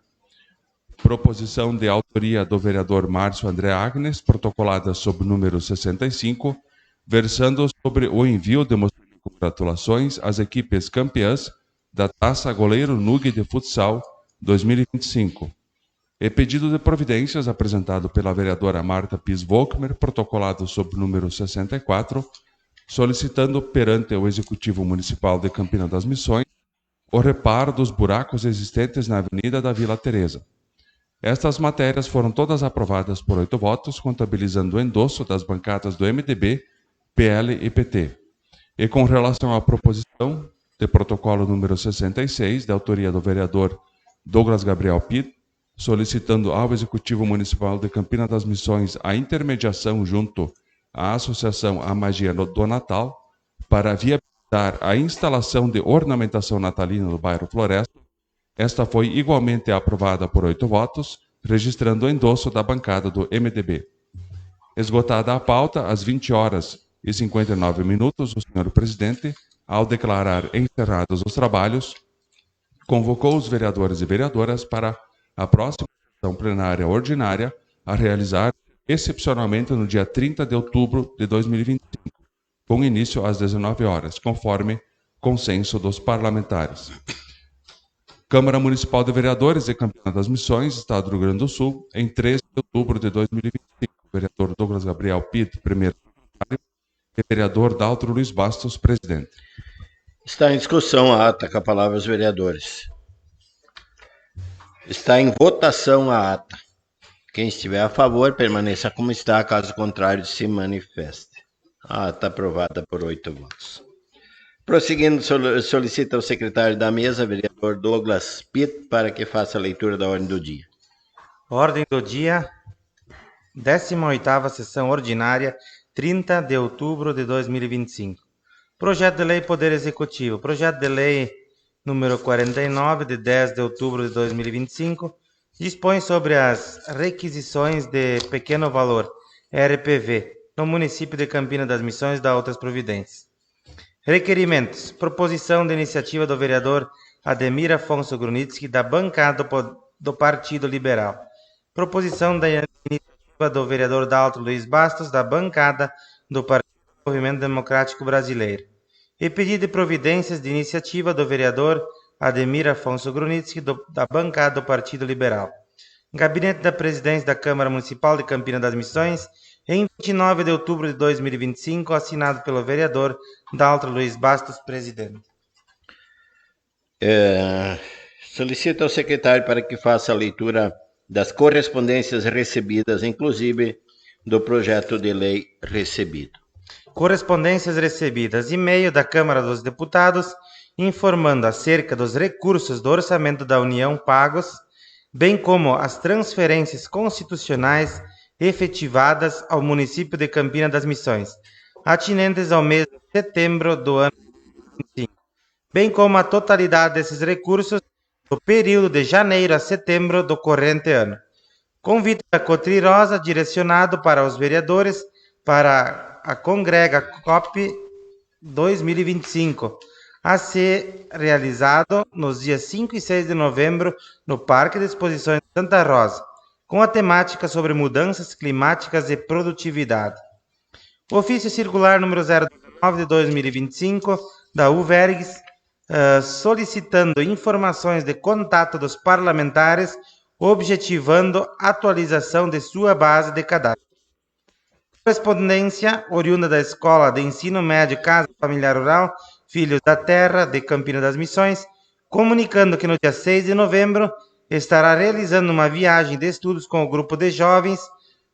Proposição de autoria do vereador Márcio André Agnes, protocolada sob o número 65, versando sobre o envio de moção de congratulações às equipes campeãs da Taça Goleiro Nug de Futsal 2025. E pedido de providências apresentado pela vereadora Marta Pis Volkmer, protocolado sob o número 64, solicitando perante o Executivo Municipal de Campina das Missões o reparo dos buracos existentes na Avenida da Vila Teresa. Estas matérias foram todas aprovadas por 8 votos, contabilizando o endosso das bancadas do MDB, PL e PT. E com relação à proposição de protocolo número 66, de autoria do vereador Douglas Gabriel Pitt, solicitando ao Executivo Municipal de Campina das Missões a intermediação junto à Associação A Magia do Natal para viabilizar a instalação de ornamentação natalina no bairro Floresta. Esta foi igualmente aprovada por 8 votos, registrando o endosso da bancada do MDB. Esgotada a pauta, às 20h59, o senhor presidente, ao declarar encerrados os trabalhos, convocou os vereadores e vereadoras para a próxima sessão plenária ordinária a realizar excepcionalmente no dia 30 de outubro de 2025, com início às 19h, conforme consenso dos parlamentares. Câmara Municipal de Vereadores de Campina das Missões, Estado do Rio Grande do Sul, em 13 de outubro de 2025. Vereador Douglas Gabriel Pitt, primeiro secretário, e vereador Daltro Luiz Bastos, presidente. Está em discussão a ata, com a palavra os vereadores. Está em votação a ata. Quem estiver a favor, permaneça como está, caso contrário, se manifeste. A ata aprovada por 8 votos. Prosseguindo, solicita ao secretário da mesa, vereador Douglas Pitt, para que faça a leitura da ordem do dia. Ordem do dia, 18ª sessão ordinária, 30 de outubro de 2025. Projeto de Lei Poder Executivo. Projeto de Lei número 49, de 10 de outubro de 2025, dispõe sobre as requisições de pequeno valor, RPV, no município de Campina das Missões, da outras providências. Requerimentos. Proposição de iniciativa do vereador Ademir Afonso Grunitsky, da bancada do Partido Liberal. Proposição da iniciativa do vereador Daltro Luiz Bastos, da bancada do Partido Movimento Democrático Brasileiro. E pedido de providências de iniciativa do vereador Ademir Afonso Grunitsky, da bancada do Partido Liberal. Gabinete da Presidência da Câmara Municipal de Campina das Missões, em 29 de outubro de 2025, assinado pelo vereador Daltro Luiz Bastos, presidente. Solicito ao secretário para que faça a leitura das correspondências recebidas, inclusive do projeto de lei recebido. Correspondências recebidas. E-mail da Câmara dos Deputados, informando acerca dos recursos do Orçamento da União pagos, bem como as transferências constitucionais efetivadas ao município de Campina das Missões, atinentes ao mês de setembro do ano 2025, bem como a totalidade desses recursos do período de janeiro a setembro do corrente ano. Convite da Cotri Rosa, direcionado para os vereadores, para a Congrega COP 2025, a ser realizado nos dias 5 e 6 de novembro no Parque de Exposições de Santa Rosa, com a temática sobre mudanças climáticas e produtividade. Ofício circular número 019 de 2025, da UVERGS, solicitando informações de contato dos parlamentares, objetivando atualização de sua base de cadastro. Correspondência oriunda da Escola de Ensino Médio Casa Familiar Rural Filhos da Terra, de Campina das Missões, comunicando que no dia 6 de novembro estará realizando uma viagem de estudos com o grupo de jovens,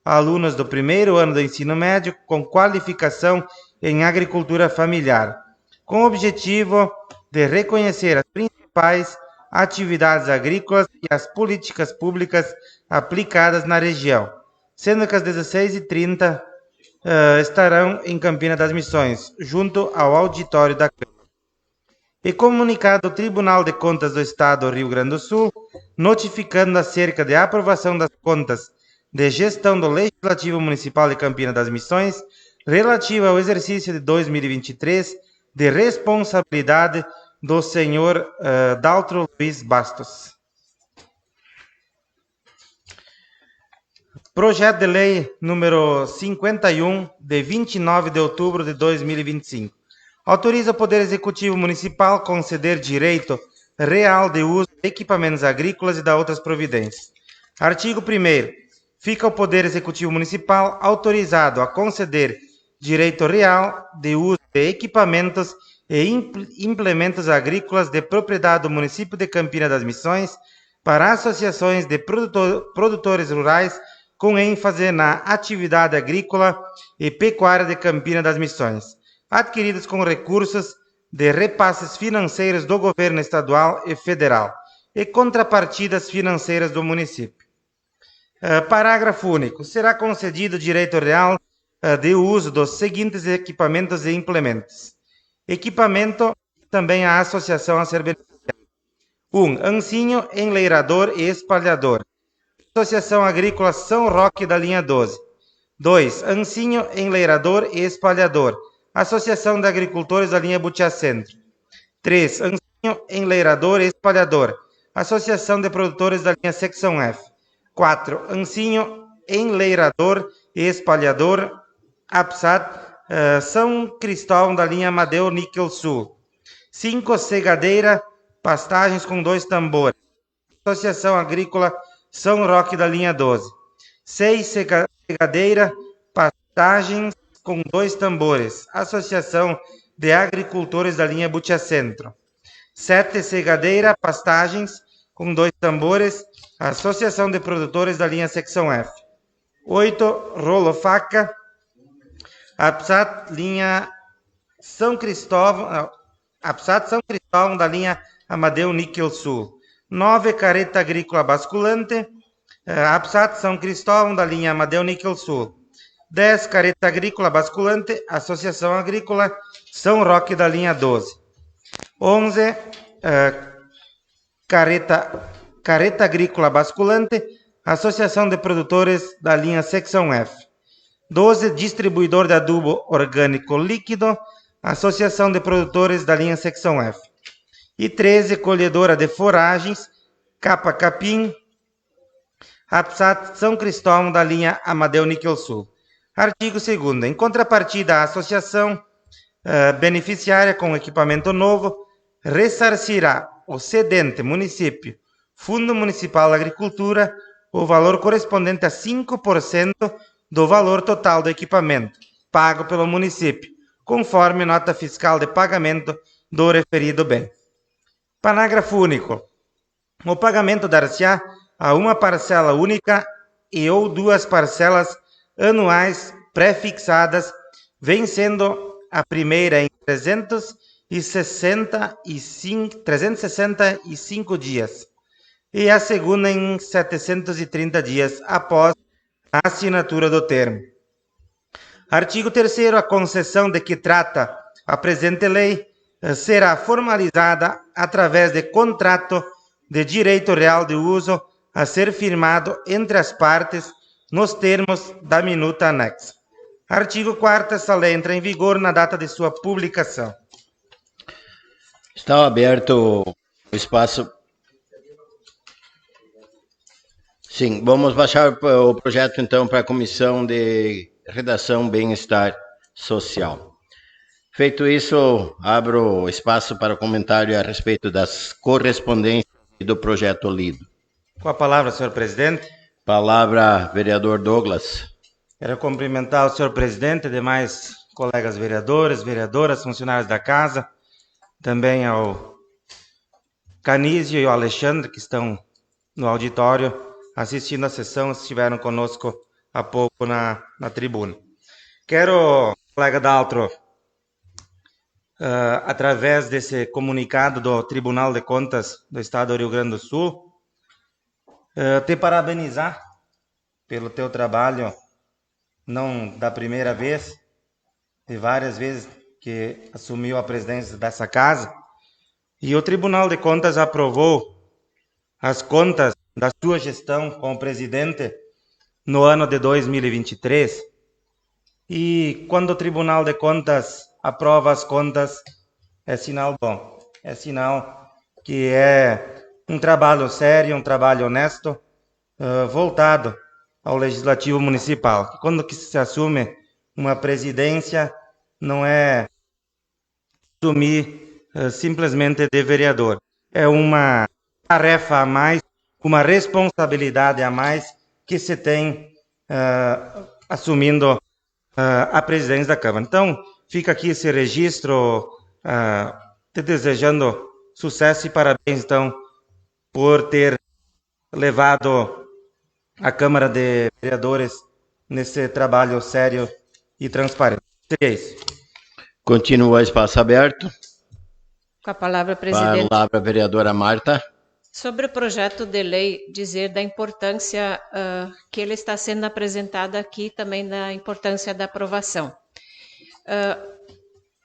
alunos do primeiro ano do ensino médio, com qualificação em agricultura familiar, com o objetivo de reconhecer as principais atividades agrícolas e as políticas públicas aplicadas na região, sendo que às 16h30 estarão em Campina das Missões, junto ao auditório da Câmara. E comunicado ao Tribunal de Contas do Estado do Rio Grande do Sul, notificando acerca da aprovação das contas de gestão do Legislativo Municipal de Campina das Missões, relativa ao exercício de 2023, de responsabilidade do senhor Daltro Luiz Bastos. Projeto de Lei número 51, de 29 de outubro de 2025. Autoriza o Poder Executivo Municipal conceder direito real de uso de equipamentos agrícolas e da outras providências. Artigo 1º. Fica o Poder Executivo Municipal autorizado a conceder direito real de uso de equipamentos e implementos agrícolas de propriedade do município de Campina das Missões, para associações de produtores rurais com ênfase na atividade agrícola e pecuária de Campina das Missões, adquiridos com recursos de repasses financeiros do governo estadual e federal e contrapartidas financeiras do município. Parágrafo único. Será concedido direito real de uso dos seguintes equipamentos e implementos. Equipamento, também a associação a ser beneficiada. 1. Ancinho, enleirador e espalhador. Associação Agrícola São Roque da linha 12. 2. Ancinho, enleirador e espalhador. Associação de Agricultores da linha Butiá Centro. 3. Ancinho, enleirador e espalhador. Associação de Produtores da linha Secção F. 4. Ancinho, enleirador e espalhador. APSAT, São Cristóvão da linha Amadeu Níquel Sul. 5. Segadeira, pastagens com 2 tambores. Associação Agrícola São Roque da linha 12. 6. Segadeira, pastagens com 2 tambores. Associação de Agricultores da linha Butiá Centro. 7. Segadeira, pastagens com 2 tambores. Associação de Produtores da linha Secção F. 8. Rolo faca. APSAT, linha São Cristóvão. APSAT São Cristóvão da linha Amadeu Níquel Sul. 9. Carreta agrícola basculante. APSAT São Cristóvão da linha Amadeu Níquel Sul. 10. Carreta agrícola basculante. Associação Agrícola São Roque da linha 12. 11. Carreta agrícola basculante. Associação de Produtores da linha Secção F. 12. Distribuidor de adubo orgânico líquido. Associação de Produtores da linha Secção F. E 13. Colhedora de foragens, capa capim, APSAT São Cristóvão da linha Amadeu Níquel Sul. Artigo 2º. Em contrapartida, a associação beneficiária com equipamento novo ressarcirá o cedente município, Fundo Municipal de Agricultura, o valor correspondente a 5% do valor total do equipamento, pago pelo município, conforme nota fiscal de pagamento do referido bem. Parágrafo único. O pagamento dar-se-á a uma parcela única e ou 2 parcelas anuais pré-fixadas, vencendo a primeira em 365 dias e a segunda em 730 dias após a assinatura do termo. Artigo 3º. A concessão de que trata a presente lei será formalizada através de contrato de direito real de uso a ser firmado entre as partes nos termos da minuta anexa. Artigo 4º. Essa lei entra em vigor na data de sua publicação. Está aberto o espaço. Sim, vamos baixar o projeto então para a Comissão de Redação Bem-Estar Social. Feito isso, abro o espaço para comentário a respeito das correspondências e do projeto lido. Com a palavra, senhor presidente. Palavra, vereador Douglas. Quero cumprimentar o senhor presidente e demais colegas vereadores, vereadoras, funcionários da casa, também ao Canísio e ao Alexandre, que estão no auditório assistindo a sessão, estiveram conosco há pouco na tribuna. Quero, colega Daltro, através desse comunicado do Tribunal de Contas do Estado do Rio Grande do Sul, te parabenizar pelo teu trabalho, não da primeira vez, de várias vezes que assumiu a presidência dessa casa, e o Tribunal de Contas aprovou as contas da sua gestão como presidente no ano de 2023, e quando o Tribunal de Contas aprova as contas, é sinal bom, é sinal que é um trabalho sério, um trabalho honesto, voltado ao Legislativo Municipal. Quando que se assume uma presidência, não é assumir simplesmente de vereador, é uma tarefa a mais, uma responsabilidade a mais que se tem assumindo a presidência da Câmara. Então, fica aqui esse registro, te desejando sucesso e parabéns, então, por ter levado à Câmara de Vereadores nesse trabalho sério e transparente. Seria isso. Continua o espaço aberto. Com a palavra, presidente. Palavra, vereadora Marta. Sobre o projeto de lei, dizer da importância que ele está sendo apresentado aqui, também da importância da aprovação.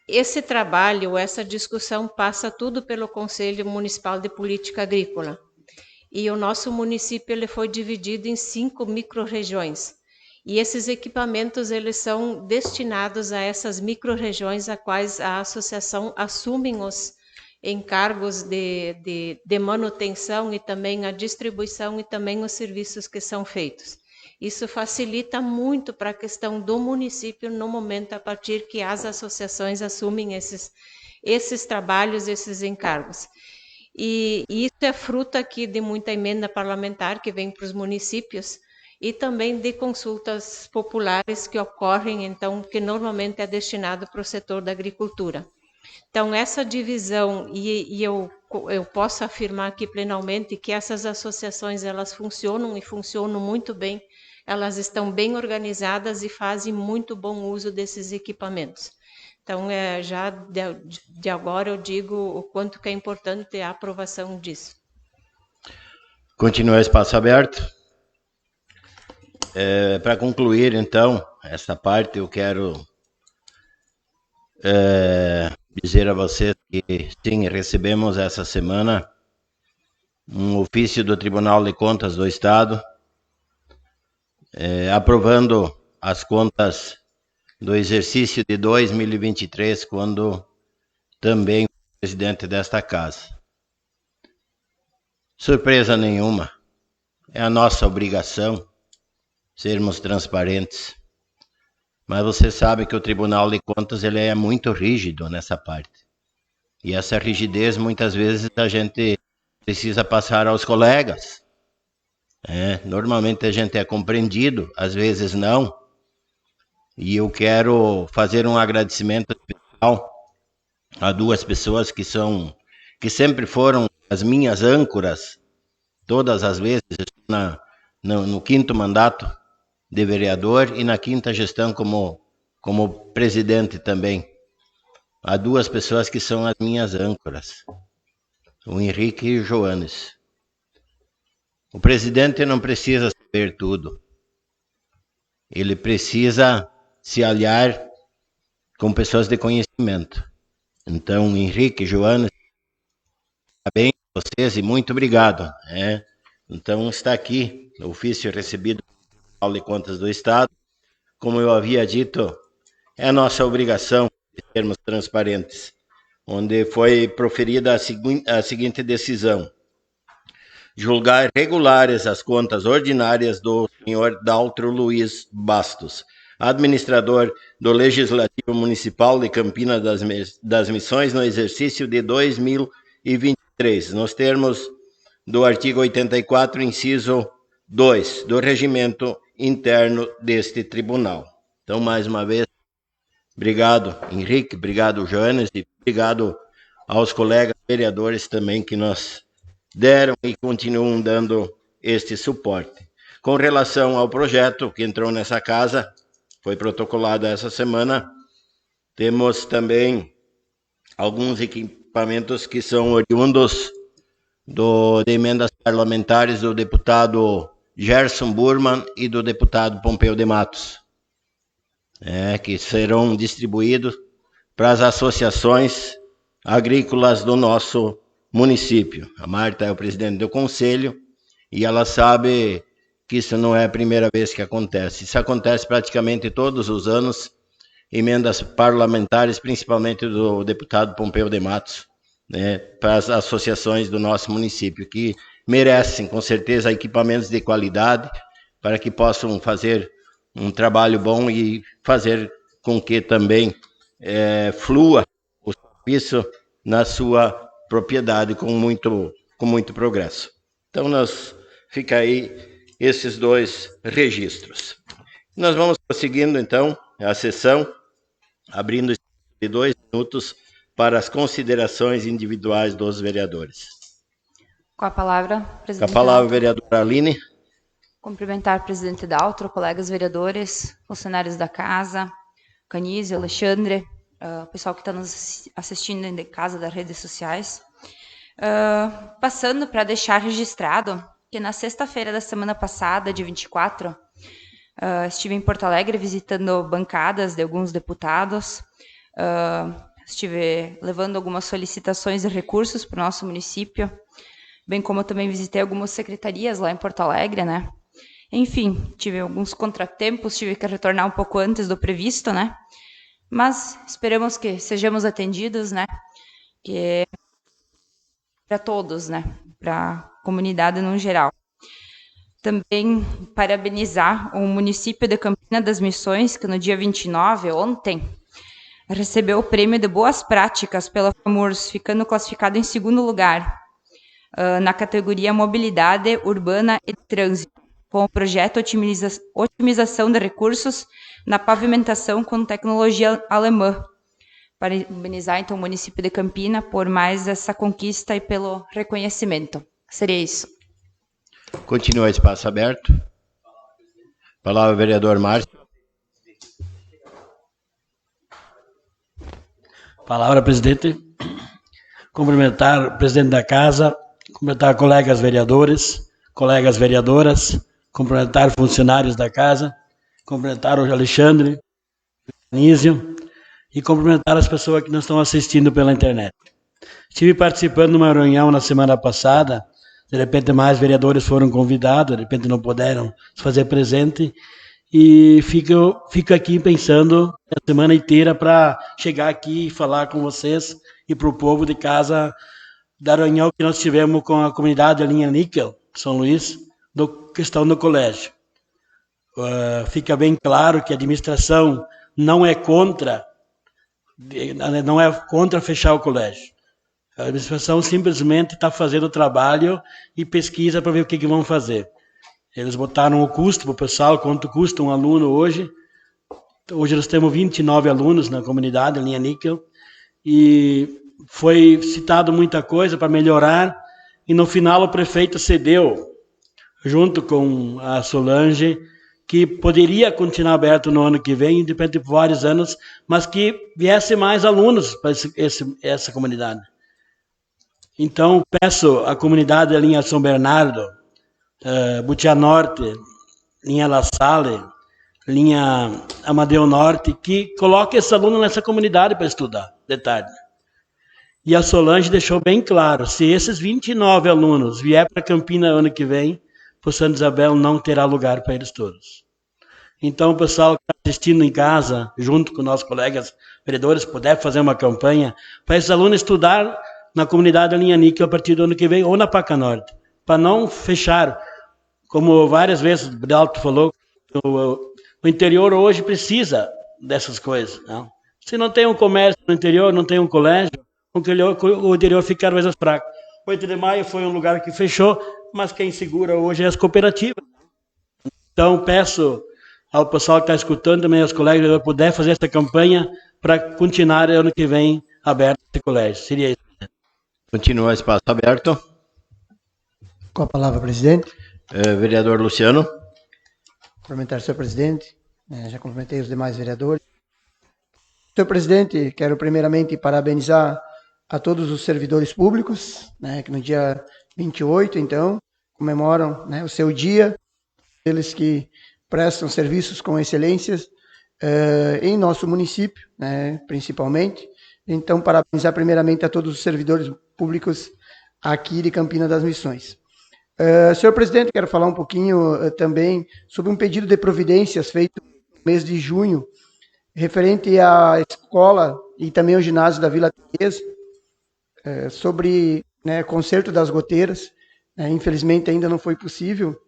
Esse trabalho, essa discussão passa tudo pelo Conselho Municipal de Política Agrícola. E o nosso município ele foi dividido em 5 micro-regiões. E esses equipamentos eles são destinados a essas micro-regiões a quais a associação assume os encargos de manutenção e também a distribuição e também os serviços que são feitos. Isso facilita muito para a questão do município no momento a partir que as associações assumem esses trabalhos, esses encargos. E isso é fruto aqui de muita emenda parlamentar que vem para os municípios e também de consultas populares que ocorrem, então, que normalmente é destinado para o setor da agricultura. Então, essa divisão, e eu posso afirmar aqui plenamente que essas associações, elas funcionam e funcionam muito bem, elas estão bem organizadas e fazem muito bom uso desses equipamentos. Então, já de agora eu digo o quanto que é importante a aprovação disso. Continua o espaço aberto. Para concluir, então, essa parte, eu quero dizer a vocês que, sim, recebemos essa semana um ofício do Tribunal de Contas do Estado aprovando as contas do exercício de 2023, quando também fui presidente desta casa. Surpresa nenhuma, é a nossa obrigação sermos transparentes. Mas você sabe que o Tribunal de Contas ele é muito rígido nessa parte. E essa rigidez, muitas vezes, a gente precisa passar aos colegas. Normalmente a gente é compreendido, às vezes não. E eu quero fazer um agradecimento especial a 2 pessoas que sempre foram as minhas âncoras, todas as vezes, no 5º mandato de vereador e na 5ª gestão como presidente também. Há 2 pessoas que são as minhas âncoras, o Henrique e o Joanes. O presidente não precisa saber tudo. Ele precisa se aliar com pessoas de conhecimento. Então, Henrique, Joanes, parabéns a vocês e muito obrigado. Então, está aqui o ofício recebido do Tribunal de Contas do Estado. Como eu havia dito, é nossa obrigação de sermos transparentes, onde foi proferida a seguinte decisão: julgar regulares as contas ordinárias do senhor Daltro Luiz Bastos, administrador do Legislativo Municipal de Campina das Missões no exercício de 2023, nos termos do artigo 84, inciso 2, do regimento interno deste tribunal. Então, mais uma vez, obrigado, Henrique, obrigado, Joanes, e obrigado aos colegas vereadores também que nos deram e continuam dando este suporte. Com relação ao projeto que entrou nessa casa, foi protocolado essa semana, temos também alguns equipamentos que são oriundos de emendas parlamentares do deputado Gerson Burman e do deputado Pompeu de Matos, que serão distribuídos para as associações agrícolas do nosso município. A Marta é o presidente do conselho e ela sabe que isso não é a primeira vez que acontece. Isso acontece praticamente todos os anos, emendas parlamentares, principalmente do deputado Pompeu de Matos, para as associações do nosso município, que merecem, com certeza, equipamentos de qualidade, para que possam fazer um trabalho bom e fazer com que também flua o serviço na sua propriedade com muito progresso. Então, fica aí esses 2 registros. Nós vamos prosseguindo, então, a sessão, abrindo de 2 minutos para as considerações individuais dos vereadores. Com a palavra, Com a presidente palavra, Daltro. vereadora Aline. Cumprimentar o presidente Daltro, colegas vereadores, funcionários da casa, Canísio, Alexandre, o pessoal que está nos assistindo em casa das redes sociais. Passando para deixar registrado que na sexta-feira da semana passada, dia 24, estive em Porto Alegre visitando bancadas de alguns deputados, estive levando algumas solicitações de recursos para o nosso município, bem como também visitei algumas secretarias lá em Porto Alegre, né? Enfim, tive alguns contratempos, tive que retornar um pouco antes do previsto, né? Mas esperamos que sejamos atendidos, né? Que para todos, né? Para a comunidade no geral. Também parabenizar o município de Campina das Missões, que no dia 29, ontem, recebeu o prêmio de Boas Práticas pela FAMURS, ficando classificado em segundo lugar, na categoria Mobilidade Urbana e Trânsito, com o projeto Otimização de Recursos na Pavimentação com Tecnologia Alemã. Parabenizar, então, o município de Campina por mais essa conquista e pelo reconhecimento. Seria isso. Continua o espaço aberto. Palavra, vereador Márcio. Palavra, presidente. Cumprimentar o presidente da casa, cumprimentar colegas vereadores, colegas vereadoras, cumprimentar funcionários da casa, cumprimentar o Alexandre, o Anísio e cumprimentar as pessoas que nos estão assistindo pela internet. Estive participando de uma reunião na semana passada, de repente mais vereadores foram convidados, de repente não puderam se fazer presente, e fico aqui pensando a semana inteira para chegar aqui e falar com vocês e para o povo de casa da reunião que nós tivemos com a comunidade da linha Níquel, São Luís, da questão do colégio. Fica bem claro que a administração não é contra fechar o colégio. A administração simplesmente está fazendo o trabalho e pesquisa para ver o que vão fazer. Eles botaram o custo para o pessoal, quanto custa um aluno hoje. Hoje nós temos 29 alunos na comunidade, a linha Níquel, e foi citado muita coisa para melhorar, e no final o prefeito cedeu, junto com a Solange, que poderia continuar aberto no ano que vem, depende de vários anos, mas que viesse mais alunos para essa comunidade. Então, peço à comunidade da linha São Bernardo, Butiá Norte, linha La Salle, linha Amadeu Norte, que coloque esse aluno nessa comunidade para estudar de tarde. E a Solange deixou bem claro, se esses 29 alunos vier para Campina ano que vem, para Santa Isabel não terá lugar para eles todos. Então, o pessoal que está assistindo em casa, junto com nossos colegas vereadores, puder fazer uma campanha para esses alunos estudar na comunidade da linha Níquel a partir do ano que vem, ou na Paca Norte, para não fechar, como várias vezes o Dalto falou, o interior hoje precisa dessas coisas. Não? Se não tem um comércio no interior, não tem um colégio, o interior fica cada vez mais fraco. 8 de maio foi um lugar que fechou, mas quem segura hoje é as cooperativas. Então, peço ao pessoal que está escutando, também aos colegas, se puder fazer essa campanha para continuar ano que vem aberto esse colégio. Seria isso. Continua o espaço aberto. Com a palavra, presidente. Vereador Luciano. Cumprimentar o senhor presidente. Já cumprimentei os demais vereadores. Senhor presidente, quero primeiramente parabenizar a todos os servidores públicos, né, que no dia 28, então, comemoram, né, o seu dia, eles que prestam serviços com excelências em nosso município, né, principalmente. Então, parabenizar primeiramente a todos os servidores públicos aqui de Campina das Missões. Senhor presidente, quero falar um pouquinho também sobre um pedido de providências feito no mês de junho, referente à escola e também ao ginásio da Vila Teresa, sobre, né, conserto das goteiras. Infelizmente ainda não foi possível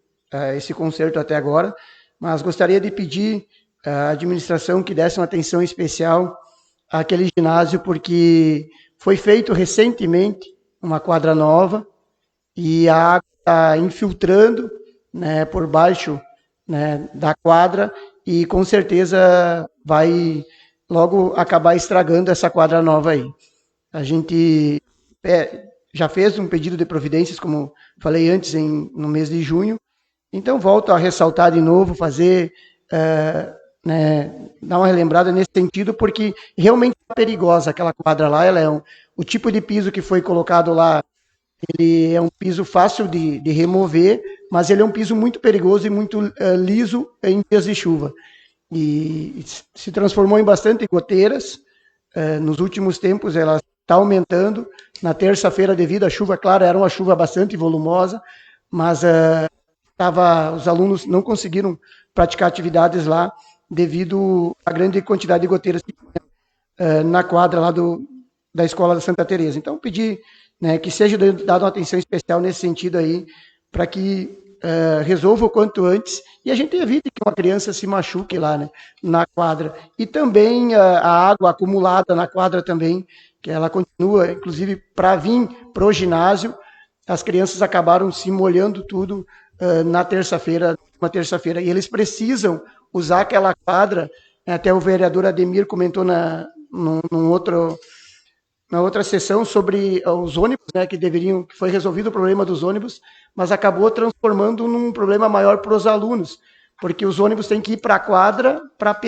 esse conserto até agora, mas gostaria de pedir à administração que desse uma atenção especial àquele ginásio, porque foi feito recentemente uma quadra nova e a água está infiltrando, né, por baixo, né, da quadra, e com certeza vai logo acabar estragando essa quadra nova aí. A gente já fez um pedido de providências, como falei antes, no mês de junho. Então, volto a ressaltar de novo, fazer, dar uma relembrada nesse sentido, porque realmente é perigosa aquela quadra lá. Ela é o tipo de piso que foi colocado lá, ele é um piso fácil de remover, mas ele é um piso muito perigoso e muito liso em dias de chuva. E se transformou em bastante goteiras. Nos últimos tempos, ela está aumentando. Na terça-feira, devido à chuva, claro, era uma chuva bastante volumosa, mas os alunos não conseguiram praticar atividades lá devido à grande quantidade de goteiras que tinha na quadra lá da Escola da Santa Teresa. Então, pedi, né, que seja dada uma atenção especial nesse sentido aí, para que resolva o quanto antes e a gente evite que uma criança se machuque lá, né, na quadra. E também a água acumulada na quadra também, que ela continua, inclusive, para vir para o ginásio, as crianças acabaram se molhando tudo na terça-feira, e eles precisam usar aquela quadra, até o vereador Ademir comentou na outra sessão sobre os ônibus, né, que foi resolvido o problema dos ônibus, mas acabou transformando num problema maior para os alunos, porque os ônibus têm que ir para a quadra para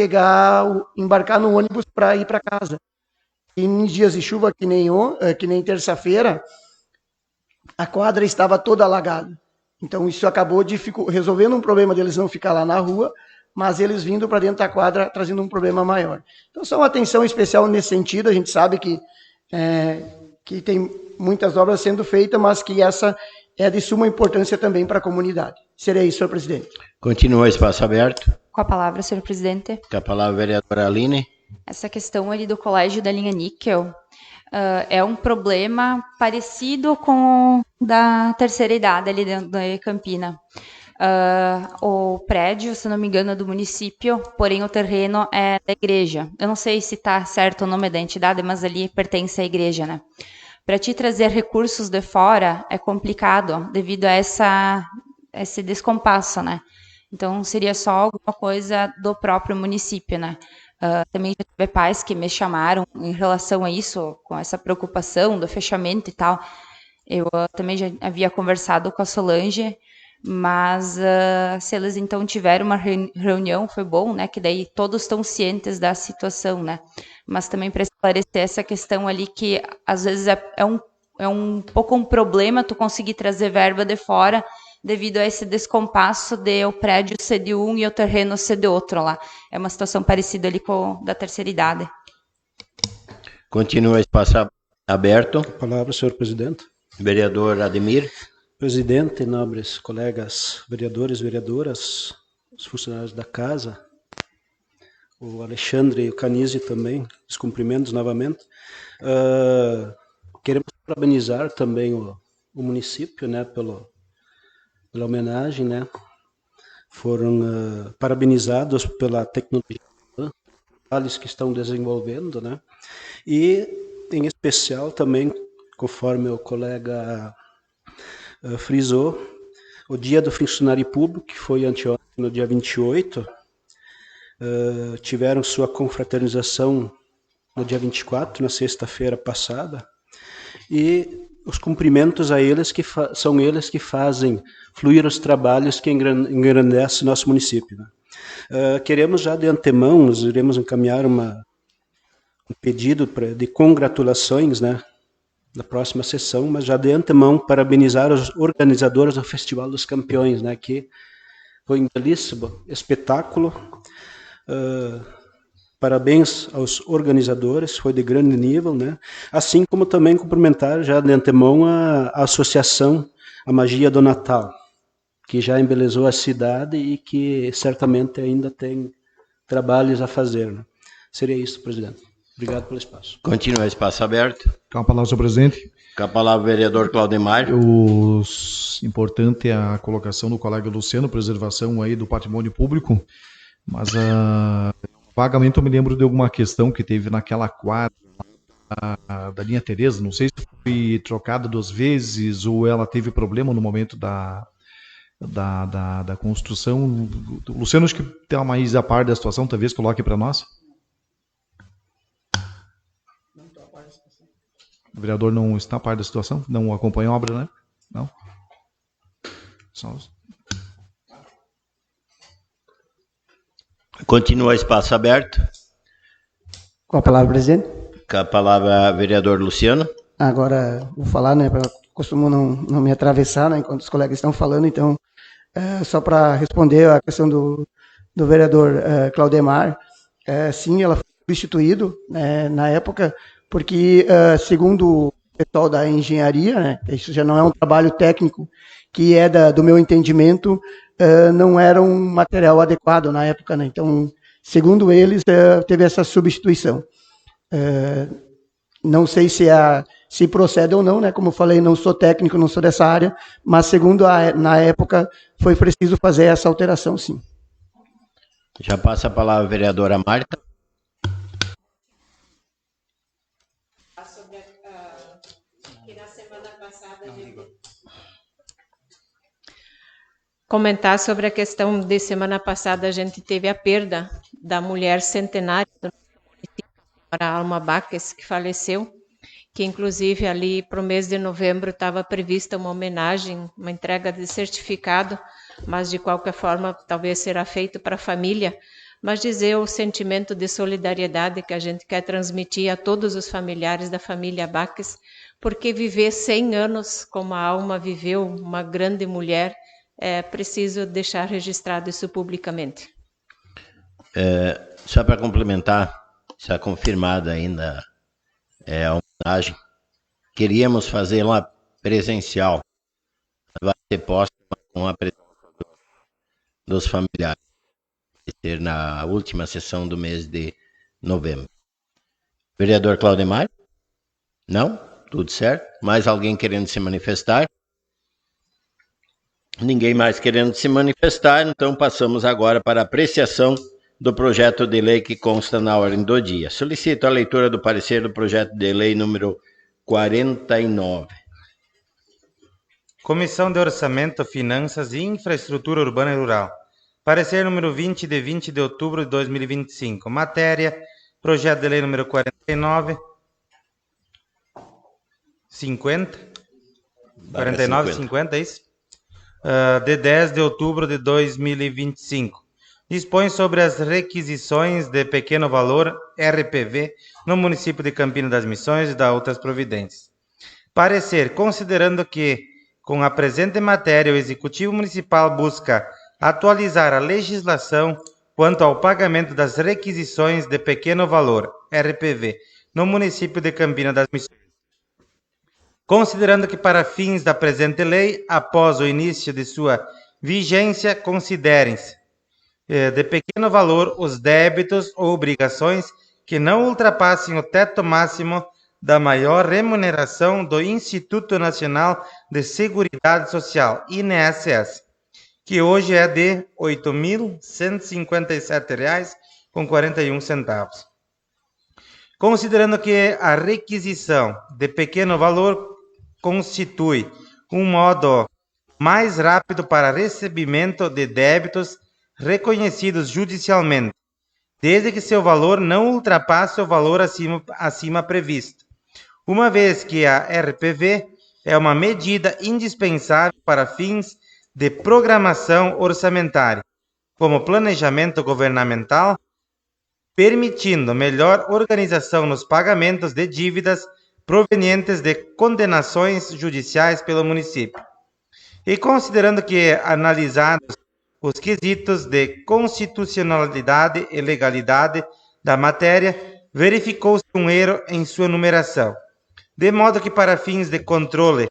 embarcar no ônibus para ir para casa. E em dias de chuva, que nem terça-feira, a quadra estava toda alagada. Então, isso acabou resolvendo um problema deles não ficar lá na rua, mas eles vindo para dentro da quadra, trazendo um problema maior. Então, só uma atenção especial nesse sentido. A gente sabe que tem muitas obras sendo feitas, mas que essa é de suma importância também para a comunidade. Seria isso, senhor presidente. Continua o espaço aberto. Com a palavra, senhor presidente. Com a palavra, vereadora Aline. Essa questão ali do colégio da linha níquel é um problema parecido com o da terceira idade ali dentro da Campina. O prédio, se não me engano, é do município, porém o terreno é da igreja. Eu não sei se está certo o nome da entidade, mas ali pertence à igreja, né? Para te trazer recursos de fora é complicado devido a esse descompasso, né? Então seria só alguma coisa do próprio município, né? Também já tive pais que me chamaram em relação a isso, com essa preocupação do fechamento e tal. Eu também já havia conversado com a Solange, mas se eles então tiveram uma reunião, foi bom, né? Que daí todos estão cientes da situação, né? Mas também para esclarecer essa questão ali, que às vezes é um pouco um problema tu conseguir trazer verba de fora, devido a esse descompasso de o prédio ser de um e o terreno ser de outro lá. É uma situação parecida ali com o da terceira idade. Continua o espaço aberto. A palavra, senhor presidente. Vereador Ademir. Presidente, nobres colegas vereadores, vereadoras, os funcionários da casa, o Alexandre e o Canizzi também, os cumprimentos novamente. Queremos parabenizar também o município, né, pela homenagem, né? Foram parabenizados pela tecnologia que estão desenvolvendo, né? E, em especial, também, conforme o colega frisou, o dia do funcionário público, que foi anteontem, no dia 28, tiveram sua confraternização no dia 24, na sexta-feira passada, e os cumprimentos a eles, que são eles que fazem fluir os trabalhos que engrandecem nosso município, né? Queremos já de antemão, nós iremos encaminhar um pedido de congratulações, né, na próxima sessão, mas já de antemão parabenizar os organizadores do Festival dos Campeões, né, que foi um belíssimo espetáculo. Parabéns aos organizadores, foi de grande nível, né? Assim como também cumprimentar já de antemão a associação A Magia do Natal, que já embelezou a cidade e que certamente ainda tem trabalhos a fazer, né? Seria isso, presidente. Obrigado pelo espaço. Continua o espaço aberto. Com a palavra, senhor presidente. Com a palavra, vereador Claudemar. Importante a colocação do colega Luciano, preservação aí do patrimônio público, mas vagamente eu me lembro de alguma questão que teve naquela quadra da linha Teresa, não sei se foi trocada 2 vezes ou ela teve problema no momento da construção. Luciano, acho que tem mais a par da situação, talvez coloque para nós. O vereador não está a par da situação? Não acompanha a obra, né? Não? Continua o espaço aberto. Com a palavra, presidente. Com a palavra, vereador Luciano. Agora, vou falar, né? Costumo não me atravessar, né? Enquanto os colegas estão falando, então, só para responder a questão do vereador Claudemar, sim, ela foi substituído na época, porque, segundo o pessoal da engenharia, né? Isso já não é um trabalho técnico, que do meu entendimento, não era um material adequado na época, né? Então, segundo eles, teve essa substituição. Não sei se procede ou não, né? Como eu falei, não sou técnico, não sou dessa área, mas segundo na época foi preciso fazer essa alteração, sim. Já passa a palavra a vereadora Marta. Comentar sobre a questão de semana passada a gente teve a perda da mulher centenária do município, a Alma Baques, que faleceu, que inclusive ali para o mês de novembro estava prevista uma homenagem, uma entrega de certificado, mas de qualquer forma talvez será feito para a família, mas dizer o sentimento de solidariedade que a gente quer transmitir a todos os familiares da família Baques, porque viver 100 anos como a Alma viveu, uma grande mulher, é preciso deixar registrado isso publicamente. Só para complementar, está confirmada ainda a homenagem. Queríamos fazê-la presencial. Vai ser posta com a presença dos familiares. Vai ser na última sessão do mês de novembro. Vereador Claudemar? Não? Tudo certo? Mais alguém querendo se manifestar? Ninguém mais querendo se manifestar, então passamos agora para a apreciação do projeto de lei que consta na ordem do dia. Solicito a leitura do parecer do projeto de lei número 49. Comissão de Orçamento, Finanças e Infraestrutura Urbana e Rural. Parecer número 20 de 20 de outubro de 2025. Matéria, projeto de lei número 49. 50? 49, 50, é isso? De 10 de outubro de 2025. Dispõe sobre as requisições de pequeno valor, RPV, no município de Campina das Missões e da outras providências. Parecer, considerando que, com a presente matéria, o Executivo Municipal busca atualizar a legislação quanto ao pagamento das requisições de pequeno valor, RPV, no município de Campina das Missões. Considerando que, para fins da presente lei, após o início de sua vigência, considerem-se de pequeno valor os débitos ou obrigações que não ultrapassem o teto máximo da maior remuneração do Instituto Nacional de Seguridade Social, INSS, que hoje é de R$ 8.157,41. Considerando que a requisição de pequeno valor constitui um modo mais rápido para recebimento de débitos reconhecidos judicialmente, desde que seu valor não ultrapasse o valor acima previsto, uma vez que a RPV é uma medida indispensável para fins de programação orçamentária, como planejamento governamental, permitindo melhor organização nos pagamentos de dívidas provenientes de condenações judiciais pelo município. E considerando que, analisados os quesitos de constitucionalidade e legalidade da matéria, verificou-se um erro em sua numeração, de modo que, para fins de controle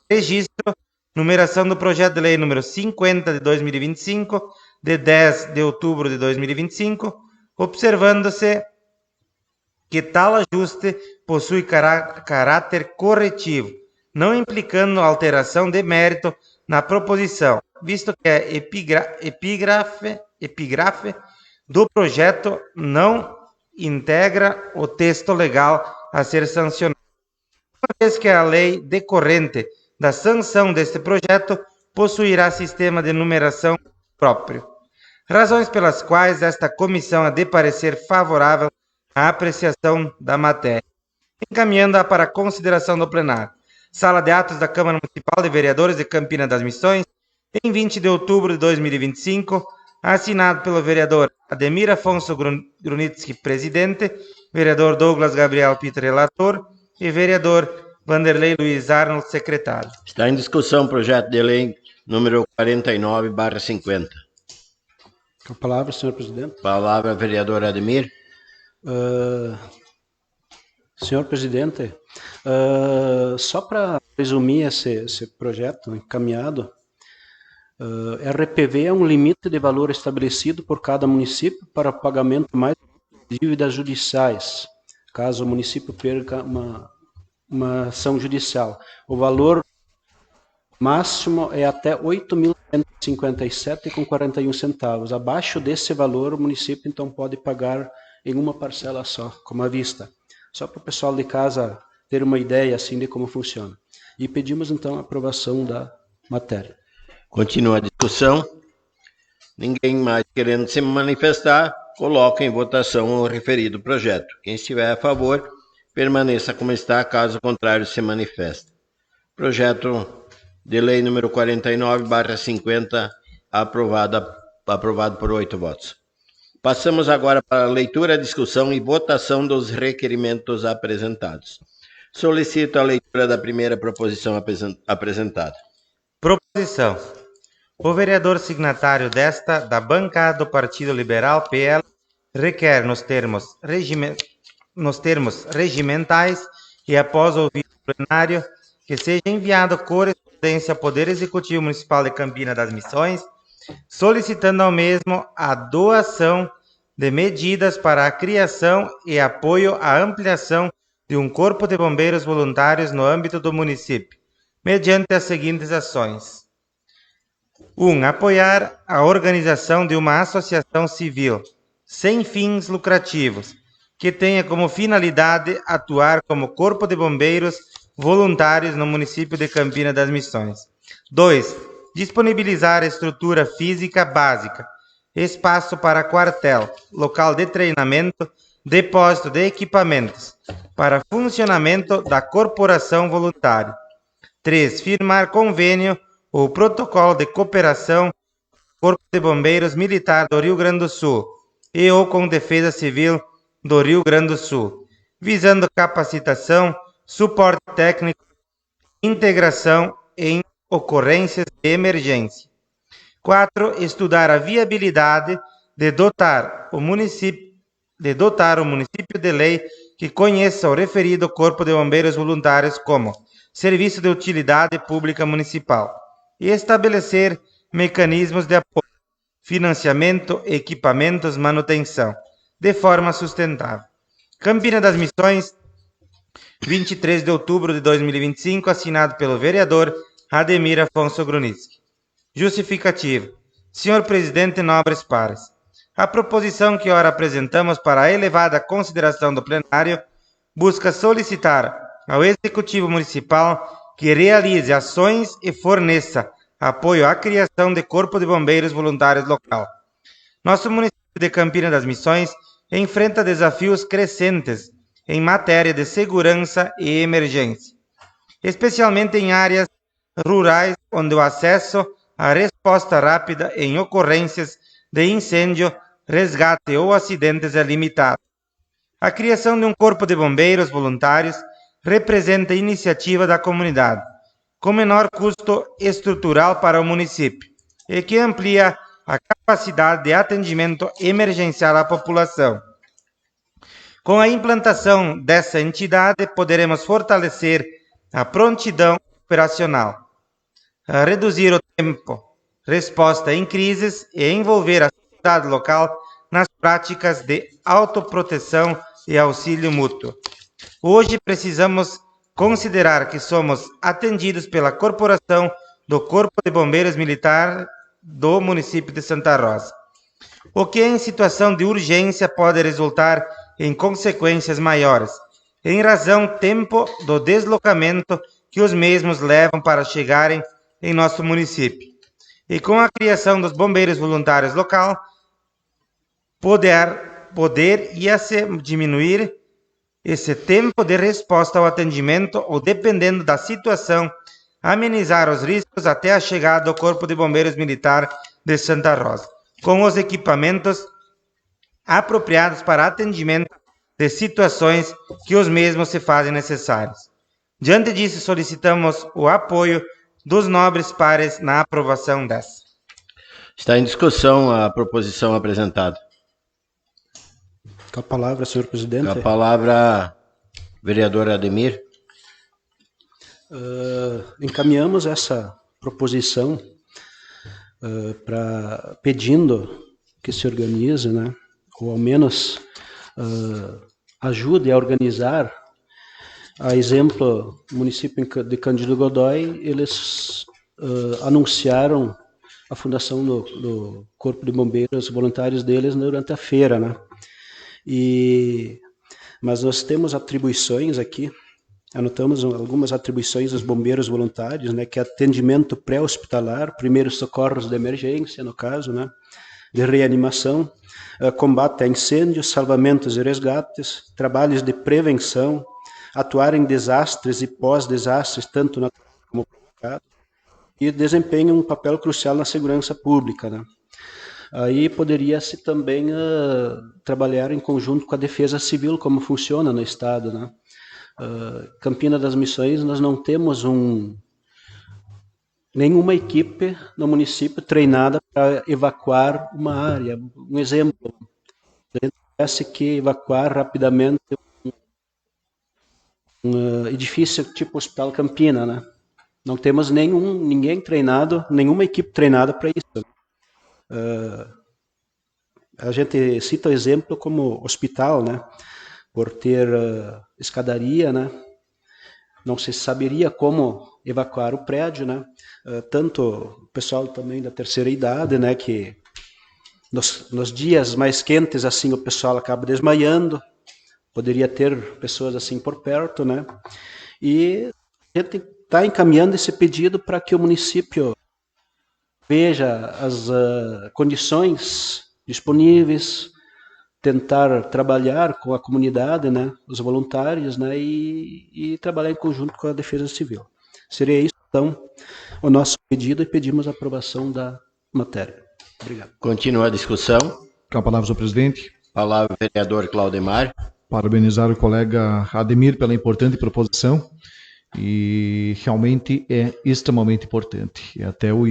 e registro, numeração do projeto de lei número 50 de 2025, de 10 de outubro de 2025, observando-se que tal ajuste possui caráter corretivo, não implicando alteração de mérito na proposição, visto que a epígrafe do projeto não integra o texto legal a ser sancionado, uma vez que a lei decorrente da sanção deste projeto possuirá sistema de numeração próprio. Razões pelas quais esta comissão há de parecer favorável à apreciação da matéria. encaminhando-a para consideração do plenário. Sala de atos da Câmara Municipal de Vereadores de Campina das Missões, em 20 de outubro de 2025, assinado pelo vereador Ademir Afonso Grunitsky, presidente, vereador Douglas Gabriel Peter, relator, e vereador Vanderlei Luiz Arnold, secretário. Está em discussão o projeto de lei número 49/50. Com a palavra, senhor presidente. Palavra, vereador Ademir. Senhor presidente, só para resumir esse projeto encaminhado, RPV é um limite de valor estabelecido por cada município para pagamento mais de dívidas judiciais, caso o município perca uma ação judicial. O valor máximo é até R$ 8.157,41 centavos. Abaixo desse valor, o município então pode pagar em uma parcela só, como à vista. Só para o pessoal de casa ter uma ideia assim de como funciona. E pedimos então a aprovação da matéria. Continua a discussão. Ninguém mais querendo se manifestar, coloca em votação o referido projeto. Quem estiver a favor, permaneça como está, caso contrário, se manifeste. Projeto de lei número 49/50, aprovado por 8 votos. Passamos agora para a leitura, discussão e votação dos requerimentos apresentados. Solicito a leitura da primeira proposição apresentada. Proposição. O vereador signatário desta, da bancada do Partido Liberal, PL, requer nos termos regimentais e após ouvir o plenário, que seja enviado correspondência ao Poder Executivo Municipal de Campina das Missões, solicitando ao mesmo a doação de medidas para a criação e apoio à ampliação de um corpo de bombeiros voluntários no âmbito do município, mediante as seguintes ações. 1. Apoiar a organização de uma associação civil sem fins lucrativos, que tenha como finalidade atuar como corpo de bombeiros voluntários no município de Campina das Missões. 2. Disponibilizar estrutura física básica, espaço para quartel, local de treinamento, depósito de equipamentos, para funcionamento da corporação voluntária. 3. Firmar convênio ou protocolo de cooperação com o Corpo de Bombeiros Militar do Rio Grande do Sul e ou com Defesa Civil do Rio Grande do Sul, visando capacitação, suporte técnico, integração em ocorrências de emergência. 4. Estudar a viabilidade de dotar o município de lei que conheça o referido Corpo de Bombeiros Voluntários como Serviço de Utilidade Pública Municipal e estabelecer mecanismos de apoio, financiamento, equipamentos, manutenção, de forma sustentável. Campina das Missões, 23 de outubro de 2025, assinado pelo vereador Ademir Afonso Grunitsky. Justificativa. Senhor presidente, nobres pares, a proposição que ora apresentamos para a elevada consideração do plenário busca solicitar ao Executivo Municipal que realize ações e forneça apoio à criação de Corpo de Bombeiros Voluntários local. Nosso município de Campina das Missões enfrenta desafios crescentes em matéria de segurança e emergência, especialmente em áreas rurais onde o acesso à resposta rápida em ocorrências de incêndio, resgate ou acidentes é limitado. A criação de um Corpo de Bombeiros Voluntários representa iniciativa da comunidade, com menor custo estrutural para o município, e que amplia a capacidade de atendimento emergencial à população. Com a implantação dessa entidade, poderemos fortalecer a prontidão operacional, reduzir o tempo resposta em crises e envolver a sociedade local nas práticas de autoproteção e auxílio mútuo. Hoje precisamos considerar que somos atendidos pela Corporação do Corpo de Bombeiros Militar do município de Santa Rosa, o que em situação de urgência pode resultar em consequências maiores, em razão do tempo do deslocamento que os mesmos levam para chegarem em nosso município. E com a criação dos bombeiros voluntários local, poder ia se diminuir esse tempo de resposta ao atendimento ou, dependendo da situação, amenizar os riscos até a chegada do Corpo de Bombeiros Militar de Santa Rosa, com os equipamentos apropriados para atendimento de situações que os mesmos se fazem necessários. Diante disso, solicitamos o apoio dos nobres pares na aprovação dessa. Está em discussão a proposição apresentada. Com a palavra, senhor presidente. Com a palavra, vereador Ademir. Encaminhamos essa proposição pedindo que se organize, né, ou ao menos ajude a organizar. A exemplo, o município de Cândido Godói, eles anunciaram a fundação do Corpo de Bombeiros Voluntários deles durante a feira, né? Mas nós temos atribuições aqui, anotamos algumas atribuições dos bombeiros voluntários, né, que é atendimento pré-hospitalar, primeiros socorros de emergência, no caso, né, de reanimação, combate a incêndios, salvamentos e resgates, trabalhos de prevenção, atuar em desastres e pós-desastres, tanto naturais como provocados, e desempenham um papel crucial na segurança pública, né. Aí poderia-se também trabalhar em conjunto com a Defesa Civil, como funciona no Estado, né. Campina das Missões, nós não temos nenhuma equipe no município treinada para evacuar uma área. Um exemplo, a gente tivesse que evacuar rapidamente um edifício tipo Hospital Campina, né? Não temos ninguém treinado, nenhuma equipe treinada para isso. A gente cita o exemplo como hospital, né? Por ter escadaria, né? Não se saberia como evacuar o prédio, né? Tanto o pessoal também da terceira idade, né? Que nos dias mais quentes, assim, o pessoal acaba desmaiando. Poderia ter pessoas assim por perto, né? E a gente está encaminhando esse pedido para que o município veja as condições disponíveis, tentar trabalhar com a comunidade, né, os voluntários, né, e trabalhar em conjunto com a Defesa Civil. Seria isso, então, o nosso pedido e pedimos a aprovação da matéria. Obrigado. Continua a discussão. Com a palavra, senhor presidente. Palavra, vereador Claudemar. Parabenizar o colega Ademir pela importante proposição e realmente é extremamente importante. E até eu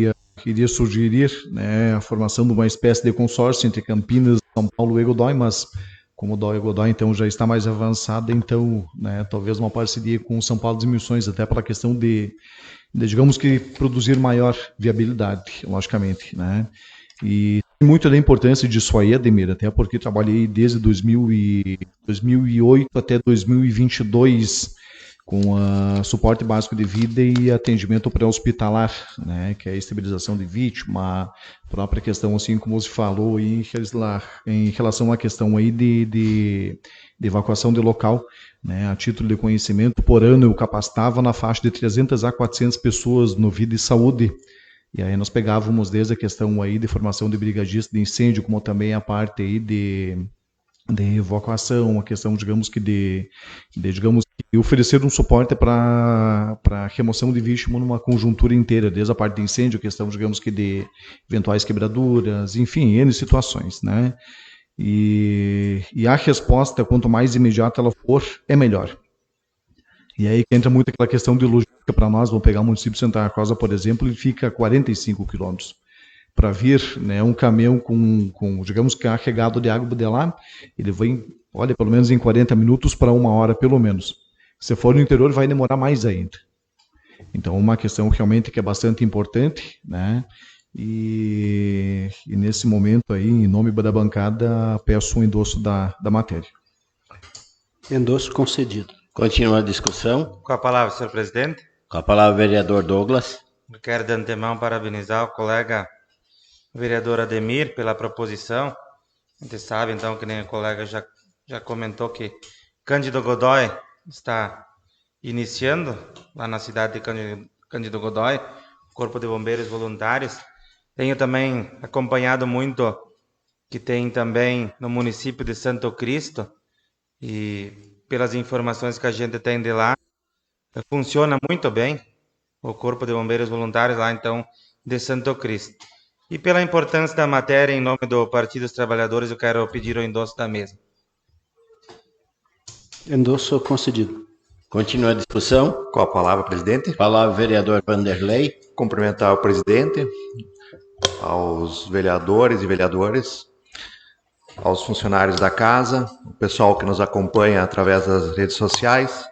queria sugerir, né, a formação de uma espécie de consórcio entre Campinas, São Paulo e Godói, mas como o Godói então já está mais avançada, então, né, talvez uma parceria com São Paulo das Missões, até pela questão de digamos que produzir maior viabilidade, logicamente, né? E muito da importância disso aí, Ademir, até porque trabalhei desde 2008 até 2022 com suporte básico de vida e atendimento pré-hospitalar, né, que é a estabilização de vítima, a própria questão, assim como você falou, em relação à questão aí de evacuação de local, né, a título de conhecimento, por ano eu capacitava na faixa de 300 a 400 pessoas no Vida e Saúde. E aí nós pegávamos desde a questão aí de formação de brigadista de incêndio, como também a parte aí de evacuação, a questão, digamos que digamos que oferecer um suporte para remoção de vítima numa conjuntura inteira, desde a parte de incêndio, a questão, digamos que de eventuais quebraduras, enfim, N situações, né? E a resposta, quanto mais imediata ela for, é melhor. E aí entra muito aquela questão de logística para nós. Vamos pegar o município de Santa Rosa, por exemplo, ele fica a 45 quilômetros. Para vir, né, um caminhão com, digamos, carregado de água de lá, ele vem, olha, pelo menos em 40 minutos para 1 hora, pelo menos. Se for no interior, vai demorar mais ainda. Então, uma questão realmente que é bastante importante, né? E nesse momento aí, em nome da bancada, peço um endosso da matéria. Endosso concedido. Continua a discussão. Com a palavra, senhor presidente. Com a palavra, vereador Douglas. Eu quero de antemão parabenizar o colega vereador Ademir pela proposição. A gente sabe, então, que nem o colega já comentou, que Cândido Godói está iniciando, lá na cidade de Cândido Godói, Corpo de Bombeiros Voluntários. Tenho também acompanhado muito que tem também no município de Santo Cristo, e pelas informações que a gente tem de lá, funciona muito bem o Corpo de Bombeiros Voluntários lá, então, de Santo Cristo. E pela importância da matéria, em nome do Partido dos Trabalhadores, eu quero pedir o endosso da mesa. Endosso concedido. Continua a discussão. Com a palavra, presidente. Palavra, vereador Vanderlei. Cumprimentar o presidente, aos vereadores e vereadoras, aos funcionários da casa, o pessoal que nos acompanha através das redes sociais,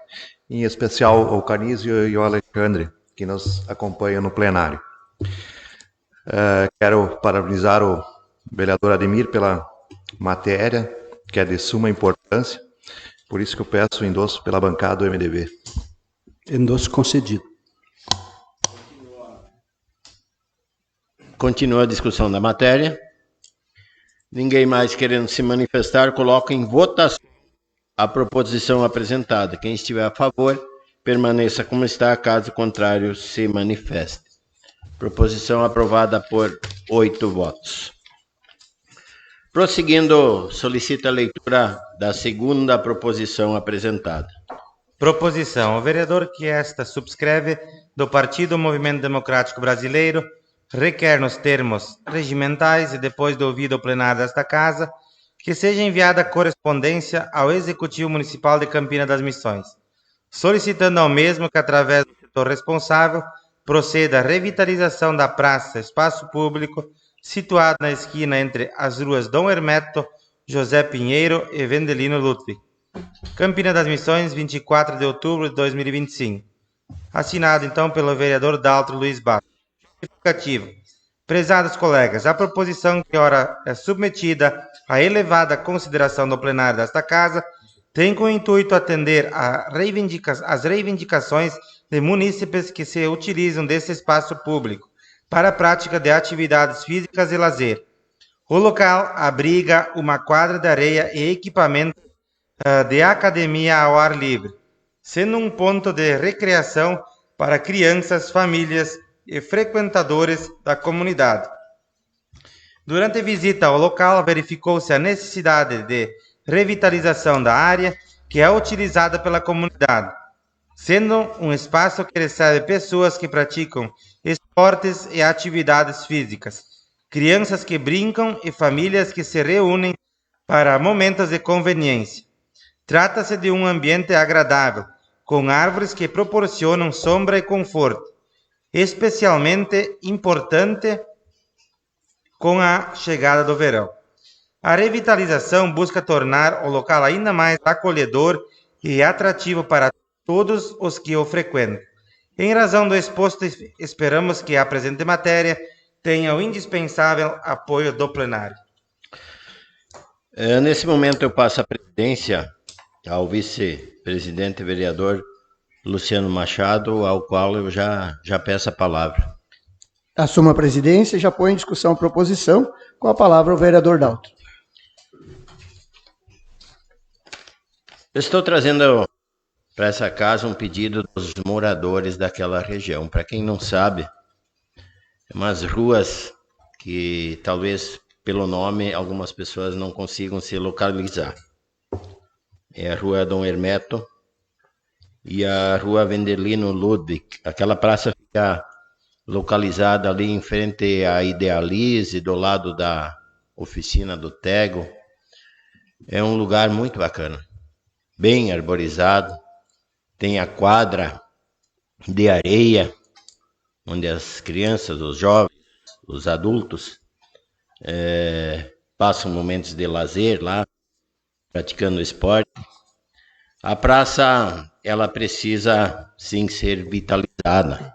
em especial ao Canísio e ao Alexandre, que nos acompanham no plenário. Quero parabenizar o vereador Ademir pela matéria, que é de suma importância, por isso que eu peço o endosso pela bancada do MDB. Endosso concedido. Continua a discussão da matéria. Ninguém mais querendo se manifestar, coloco em votação a proposição apresentada. Quem estiver a favor, permaneça como está, caso contrário, se manifeste. Proposição aprovada por 8 votos. Prosseguindo, solicita a leitura da segunda proposição apresentada. Proposição. O vereador que esta subscreve do Partido Movimento Democrático Brasileiro requer nos termos regimentais e depois do ouvido o plenário desta Casa que seja enviada correspondência ao Executivo Municipal de Campina das Missões, solicitando ao mesmo que, através do setor responsável, proceda a revitalização da praça, espaço público, situado na esquina entre as ruas Dom Hermeto, José Pinheiro e Vendelino Ludwig. Campina das Missões, 24 de outubro de 2025. Assinado, então, pelo vereador Daltro Luiz Bastos. Justificativo. Prezados colegas, a proposição que ora é submetida à elevada consideração do plenário desta Casa tem como intuito atender às reivindicações de munícipes que se utilizam desse espaço público para a prática de atividades físicas e lazer. O local abriga uma quadra de areia e equipamento de academia ao ar livre, sendo um ponto de recreação para crianças, famílias e frequentadores da comunidade. Durante a visita ao local, verificou-se a necessidade de revitalização da área que é utilizada pela comunidade, sendo um espaço que recebe pessoas que praticam esportes e atividades físicas, crianças que brincam e famílias que se reúnem para momentos de conveniência. Trata-se de um ambiente agradável, com árvores que proporcionam sombra e conforto, especialmente importante com a chegada do verão. A revitalização busca tornar o local ainda mais acolhedor e atrativo para todos os que o frequentam. Em razão do exposto, esperamos que a presente matéria tenha o indispensável apoio do plenário. Nesse momento eu passo a presidência ao vice-presidente vereador Luciano Machado, ao qual eu já peço a palavra. Assumo a presidência e já põe em discussão a proposição. Com a palavra o vereador Daltro. Eu estou trazendo para essa casa um pedido dos moradores daquela região. Para quem não sabe, é umas ruas que talvez pelo nome algumas pessoas não consigam se localizar. É a rua Dom Hermeto e a rua Vendelino Ludwig. Aquela praça fica localizada ali em frente à Idealize, do lado da oficina do Tego. É um lugar muito bacana, bem arborizado. Tem a quadra de areia, onde as crianças, os jovens, os adultos passam momentos de lazer lá, praticando esporte. A praça, ela precisa sim ser vitalizada.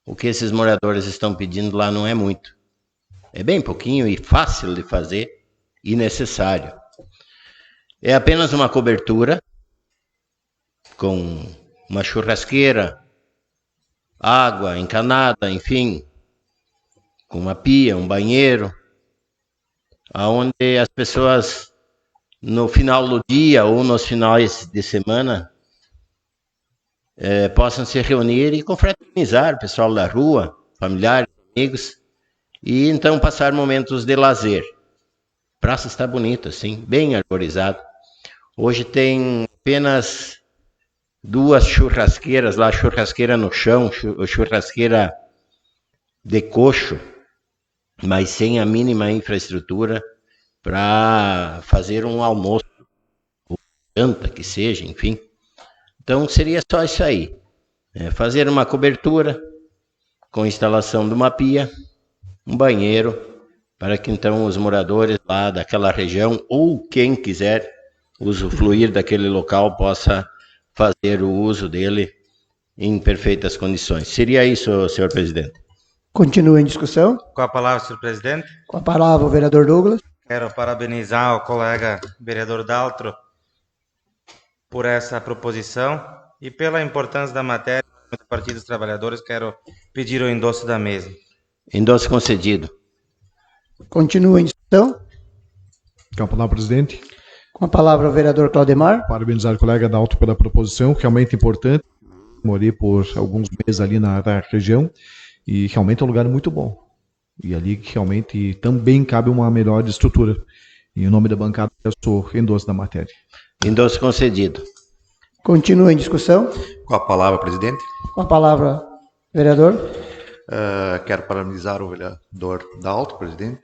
O que esses moradores estão pedindo lá não é muito. É bem pouquinho e fácil de fazer e necessário. É apenas uma cobertura com uma churrasqueira, água encanada, enfim, com uma pia, um banheiro, onde as pessoas no final do dia ou nos finais de semana possam se reunir e confraternizar, pessoal da rua, familiares, amigos, e então passar momentos de lazer. A praça está bonita, sim, bem arborizada. Hoje tem apenas 2 churrasqueiras lá, churrasqueira no chão, churrasqueira de coxo, mas sem a mínima infraestrutura para fazer um almoço, ou janta que seja, enfim. Então seria só isso aí, fazer uma cobertura com instalação de uma pia, um banheiro, para que então os moradores lá daquela região, ou quem quiser usufruir daquele local, possa fazer o uso dele em perfeitas condições. Seria isso, senhor presidente. Continua em discussão. Com a palavra, senhor presidente. Com a palavra, o vereador Douglas. Quero parabenizar o colega vereador Daltro por essa proposição e pela importância da matéria do Partido dos Trabalhadores. Quero pedir o endosso da mesa. Endosso concedido. Continua em discussão. Com a palavra, presidente. Com a palavra, o vereador Claudemar. Parabenizar o colega Dalto pela proposição, realmente importante. Morei por alguns meses ali na região e realmente é um lugar muito bom. E ali realmente também cabe uma melhor estrutura. Em nome da bancada, eu sou endosso da matéria. Endosso concedido. Continua em discussão. Com a palavra, presidente. Com a palavra, vereador. Quero parabenizar o vereador Dalto, presidente,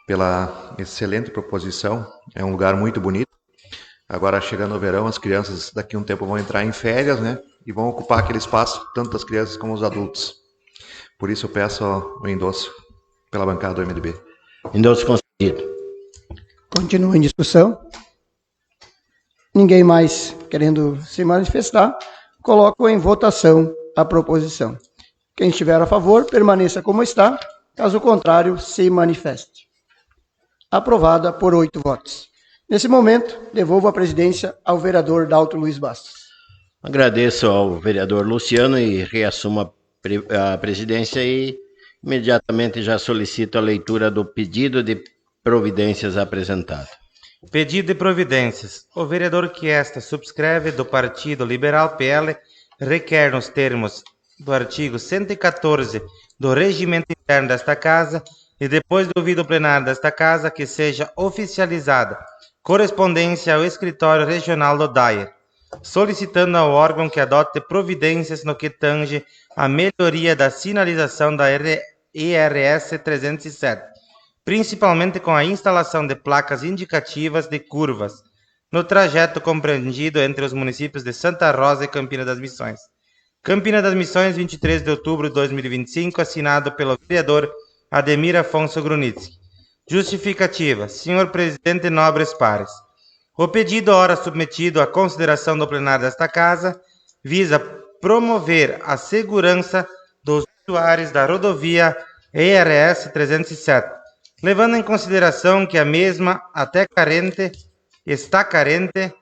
pela excelente proposição. É um lugar muito bonito. Agora, chegando o verão, as crianças daqui a um tempo vão entrar em férias, né? E vão ocupar aquele espaço, tanto as crianças como os adultos. Por isso, eu peço o endosso pela bancada do MDB. Endosso concedido. Continua em discussão. Ninguém mais querendo se manifestar. Coloco em votação a proposição. Quem estiver a favor, permaneça como está. Caso contrário, se manifeste. Aprovada por 8 votos. Nesse momento, devolvo a presidência ao vereador Dalto Luiz Bastos. Agradeço ao vereador Luciano e reassumo a presidência e imediatamente já solicito a leitura do pedido de providências apresentado. Pedido de providências. O vereador que esta subscreve do Partido Liberal PL requer nos termos do artigo 114 do Regimento Interno desta Casa e depois do ouvido plenário desta Casa que seja oficializada correspondência ao Escritório Regional do DAIR, solicitando ao órgão que adote providências no que tange à melhoria da sinalização da IRS 307, principalmente com a instalação de placas indicativas de curvas no trajeto compreendido entre os municípios de Santa Rosa e Campina das Missões. Campina das Missões, 23 de outubro de 2025, assinado pelo vereador Ademir Afonso Grunitsky. Justificativa. Senhor presidente, nobres pares. O pedido ora submetido à consideração do plenário desta Casa visa promover a segurança dos usuários da rodovia ERS 307, levando em consideração que a mesma está carente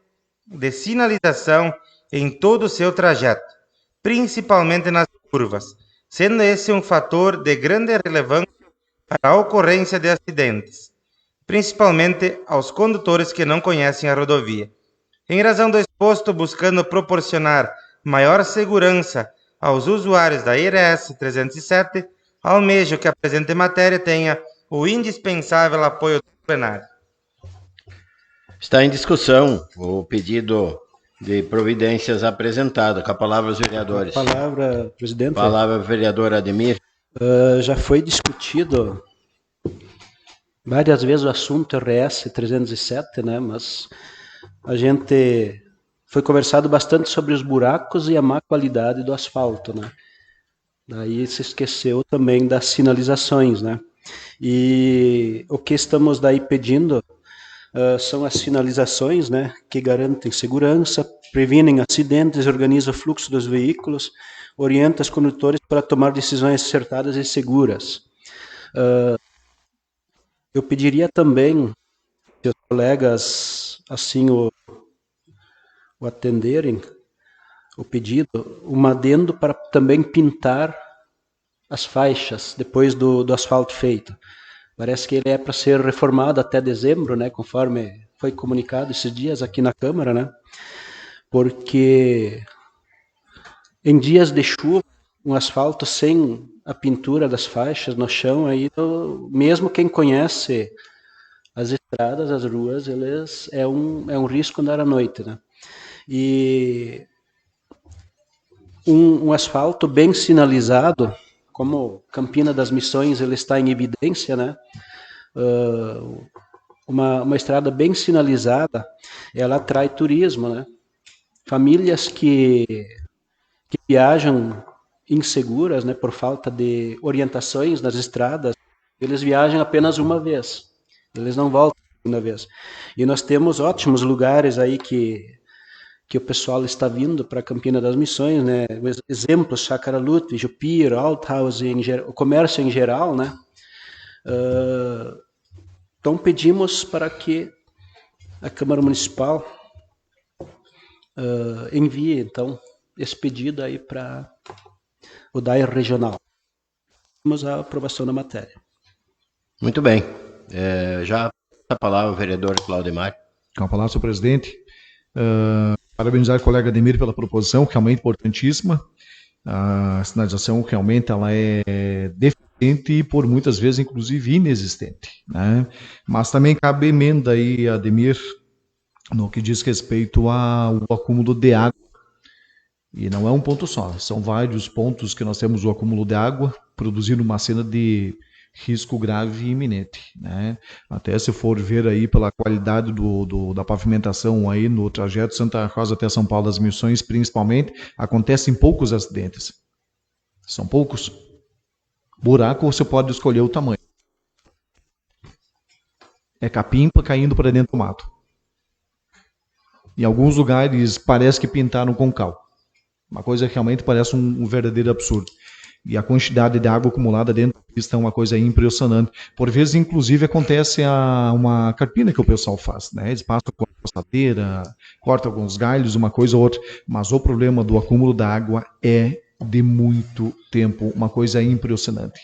de sinalização em todo o seu trajeto, principalmente nas curvas, sendo esse um fator de grande relevância para a ocorrência de acidentes, principalmente aos condutores que não conhecem a rodovia. Em razão do exposto, buscando proporcionar maior segurança aos usuários da IRS 307, almejo que a presente matéria tenha o indispensável apoio do plenário. Está em discussão o pedido de providências apresentado. Com a palavra os vereadores. Palavra, presidente. Palavra, vereador Ademir. Já foi discutido várias vezes o assunto RS 307, né? Mas a gente foi conversado bastante sobre os buracos e a má qualidade do asfalto, né? Daí se esqueceu também das sinalizações, né? E o que estamos daí pedindo são as sinalizações, né? Que garantem segurança, previnem acidentes, organizam o fluxo dos veículos, orienta os condutores para tomar decisões acertadas e seguras. Eu pediria também que os colegas assim o atenderem, o pedido, um adendo para também pintar as faixas depois do asfalto feito. Parece que ele é para ser reformado até dezembro, né, conforme foi comunicado esses dias aqui na Câmara, né? Porque em dias de chuva, um asfalto sem a pintura das faixas no chão, aí mesmo quem conhece as estradas, as ruas, eles é um risco andar à noite, né? E um asfalto bem sinalizado, como Campina das Missões ele está em evidência, né? Uma estrada bem sinalizada, ela atrai turismo, né? Famílias que viajam inseguras, né, por falta de orientações nas estradas, eles viajam apenas uma vez, eles não voltam a segunda vez. E nós temos ótimos lugares aí que o pessoal está vindo para Campina das Missões, né? Exemplos, Chácara Ludwig, Jupira, Althaus, o comércio em geral, né? Então pedimos para que a Câmara Municipal envie, então, esse pedido aí para o DAER regional. Temos a aprovação da matéria. Muito bem. Já a palavra ao vereador Claudemar. Com a palavra, senhor presidente. Parabenizar o colega Ademir pela proposição, realmente importantíssima. A sinalização realmente ela é deficiente e por muitas vezes, inclusive, inexistente, né? Mas também cabe emenda aí, Ademir, no que diz respeito ao acúmulo de água. E não é um ponto só, são vários pontos que nós temos o acúmulo de água, produzindo uma cena de risco grave e iminente, né? Até se for ver aí pela qualidade da pavimentação aí no trajeto Santa Rosa até São Paulo das Missões, principalmente, acontecem poucos acidentes. São poucos. Buraco você pode escolher o tamanho. É capim caindo para dentro do mato. Em alguns lugares parece que pintaram com cal. Uma coisa que realmente parece um verdadeiro absurdo. E a quantidade de água acumulada dentro da pista é uma coisa impressionante. Por vezes, inclusive, acontece uma carpina que o pessoal faz, né? Eles passam com a passadeira, cortam alguns galhos, uma coisa ou outra. Mas o problema do acúmulo da água é de muito tempo. Uma coisa impressionante.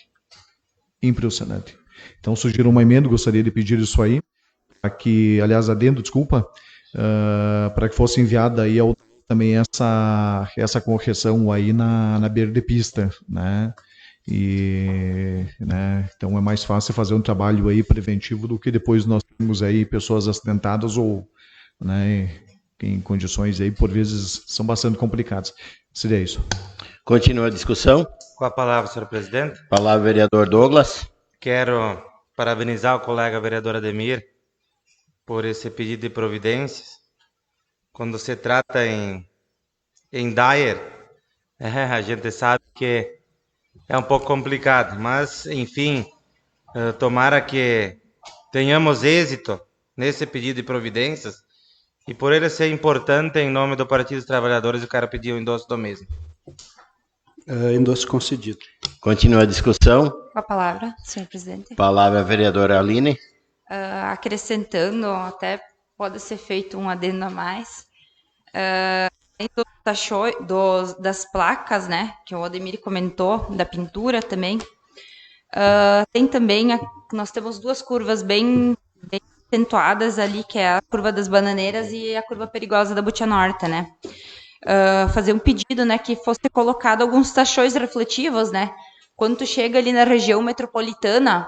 Impressionante. Então, sugiro uma emenda, gostaria de pedir isso aí, para que, aliás, adendo, desculpa, para que fosse enviada aí ao também essa correção aí na beira de pista, né? E, né, então é mais fácil fazer um trabalho aí preventivo do que depois nós temos aí pessoas acidentadas ou, né, em condições aí por vezes são bastante complicadas. Seria isso. Continua a discussão. Com a palavra, senhor presidente. Palavra, vereador Douglas. Quero parabenizar o colega vereador Ademir por esse pedido de providências. Quando se trata em DAER, a gente sabe que é um pouco complicado, mas, enfim, tomara que tenhamos êxito nesse pedido de providências e por ele ser importante, em nome do Partido dos Trabalhadores, eu quero pedir o endosso do mesmo. Endosso concedido. Continua a discussão. Com a palavra, senhor presidente. Palavra, vereadora Aline. Acrescentando, até pode ser feito um adendo a mais. Das placas, né, que o Ademir comentou, da pintura também. Tem também, nós temos duas curvas bem acentuadas ali, que é a curva das Bananeiras e a curva perigosa da Butia Norte, né. Fazer um pedido, né, que fosse colocado alguns tachões refletivos, né. Quando tu chega ali na região metropolitana,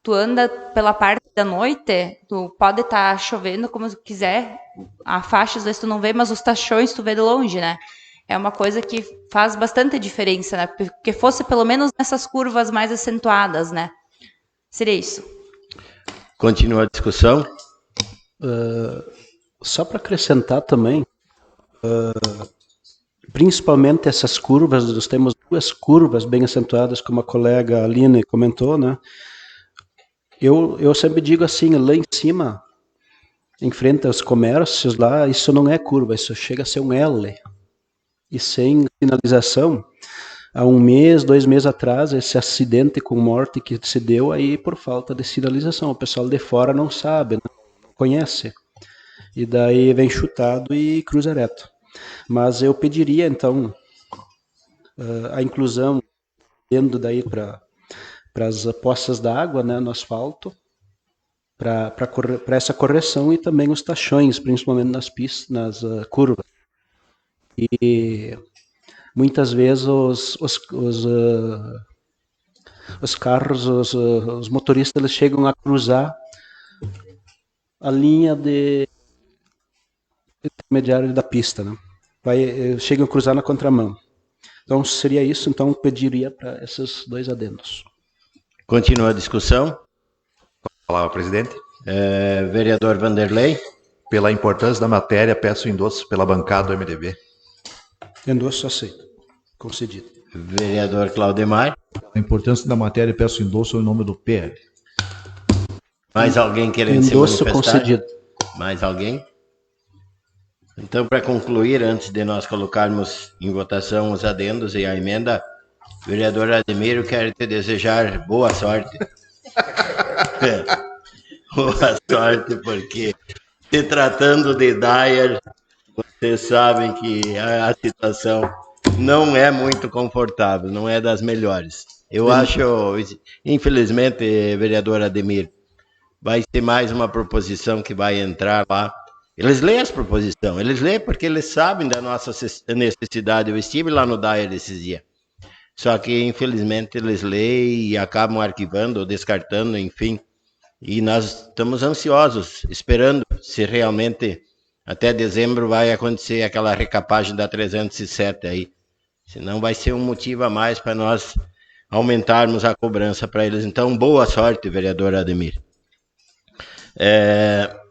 tu anda pela parte da noite, tu pode estar chovendo como tu quiser, a faixa às vezes tu não vê, mas os tachões tu vê de longe, né? É uma coisa que faz bastante diferença, né? Porque fosse pelo menos nessas curvas mais acentuadas, né? Seria isso. Continua a discussão. Só para acrescentar também, principalmente essas curvas, nós temos duas curvas bem acentuadas, como a colega Aline comentou, né? Eu sempre digo assim, lá em cima, em frente aos comércios, lá, isso não é curva, isso chega a ser um L. E sem sinalização, há 1 mês, 2 meses atrás, esse acidente com morte que se deu aí por falta de sinalização. O pessoal de fora não sabe, não conhece. E daí vem chutado e cruza reto. Mas eu pediria, então, a inclusão, dentro daí para as poças d'água, né, no asfalto, para essa correção, e também os tachões, principalmente nas pistas, nas curvas. E muitas vezes os carros, os motoristas, eles chegam a cruzar a linha de intermediário da pista, né? Chega a cruzar na contramão. Então, seria isso. Então, pediria para esses 2 adendos. Continua a discussão. Palavra, presidente. Vereador Vanderlei. Pela importância da matéria, peço endosso pela bancada do MDB. Endosso aceito. Concedido. Vereador Claudemar. A importância da matéria, peço endosso em nome do PL. Mais alguém querendo se Endosso manifestar? concedido. Mais alguém? Então, para concluir, antes de nós colocarmos em votação os adendos e a emenda, vereador Ademir, eu quero te desejar boa sorte. Boa sorte, porque se tratando de Dyer, vocês sabem que a situação não é muito confortável, não é das melhores. Eu acho, infelizmente, vereador Ademir, vai ter mais uma proposição que vai entrar lá. Eles leem as proposições, eles leem porque eles sabem da nossa necessidade. Eu estive lá no Dyer esses dias. Só que, infelizmente, eles leem e acabam arquivando ou descartando, enfim. E nós estamos ansiosos, esperando se realmente até dezembro vai acontecer aquela recapagem da 307 aí. Senão vai ser um motivo a mais para nós aumentarmos a cobrança para eles. Então, boa sorte, vereador Ademir.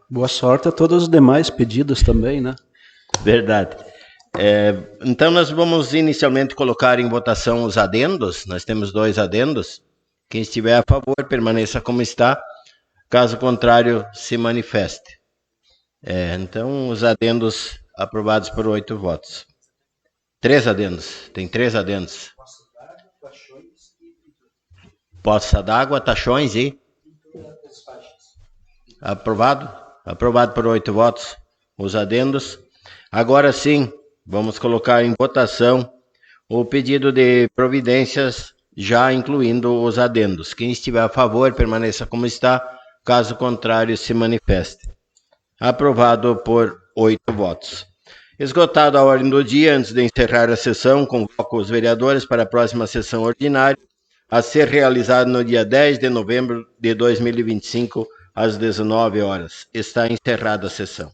Boa sorte a todos os demais pedidos também, né? Verdade. Então, nós vamos inicialmente colocar em votação os adendos. Nós temos 2 adendos. Quem estiver a favor, permaneça como está. Caso contrário, se manifeste. Então, os adendos aprovados por 8 votos. 3 adendos. Tem 3 adendos. Poça d'Água, Tachões e... Aprovado? Aprovado por 8 votos. Os adendos. Agora sim, vamos colocar em votação o pedido de providências, já incluindo os adendos. Quem estiver a favor, permaneça como está. Caso contrário, se manifeste. Aprovado por 8 votos. Esgotada a ordem do dia, antes de encerrar a sessão, convoco os vereadores para a próxima sessão ordinária, a ser realizada no dia 10 de novembro de 2025, às 19 horas. Está encerrada a sessão.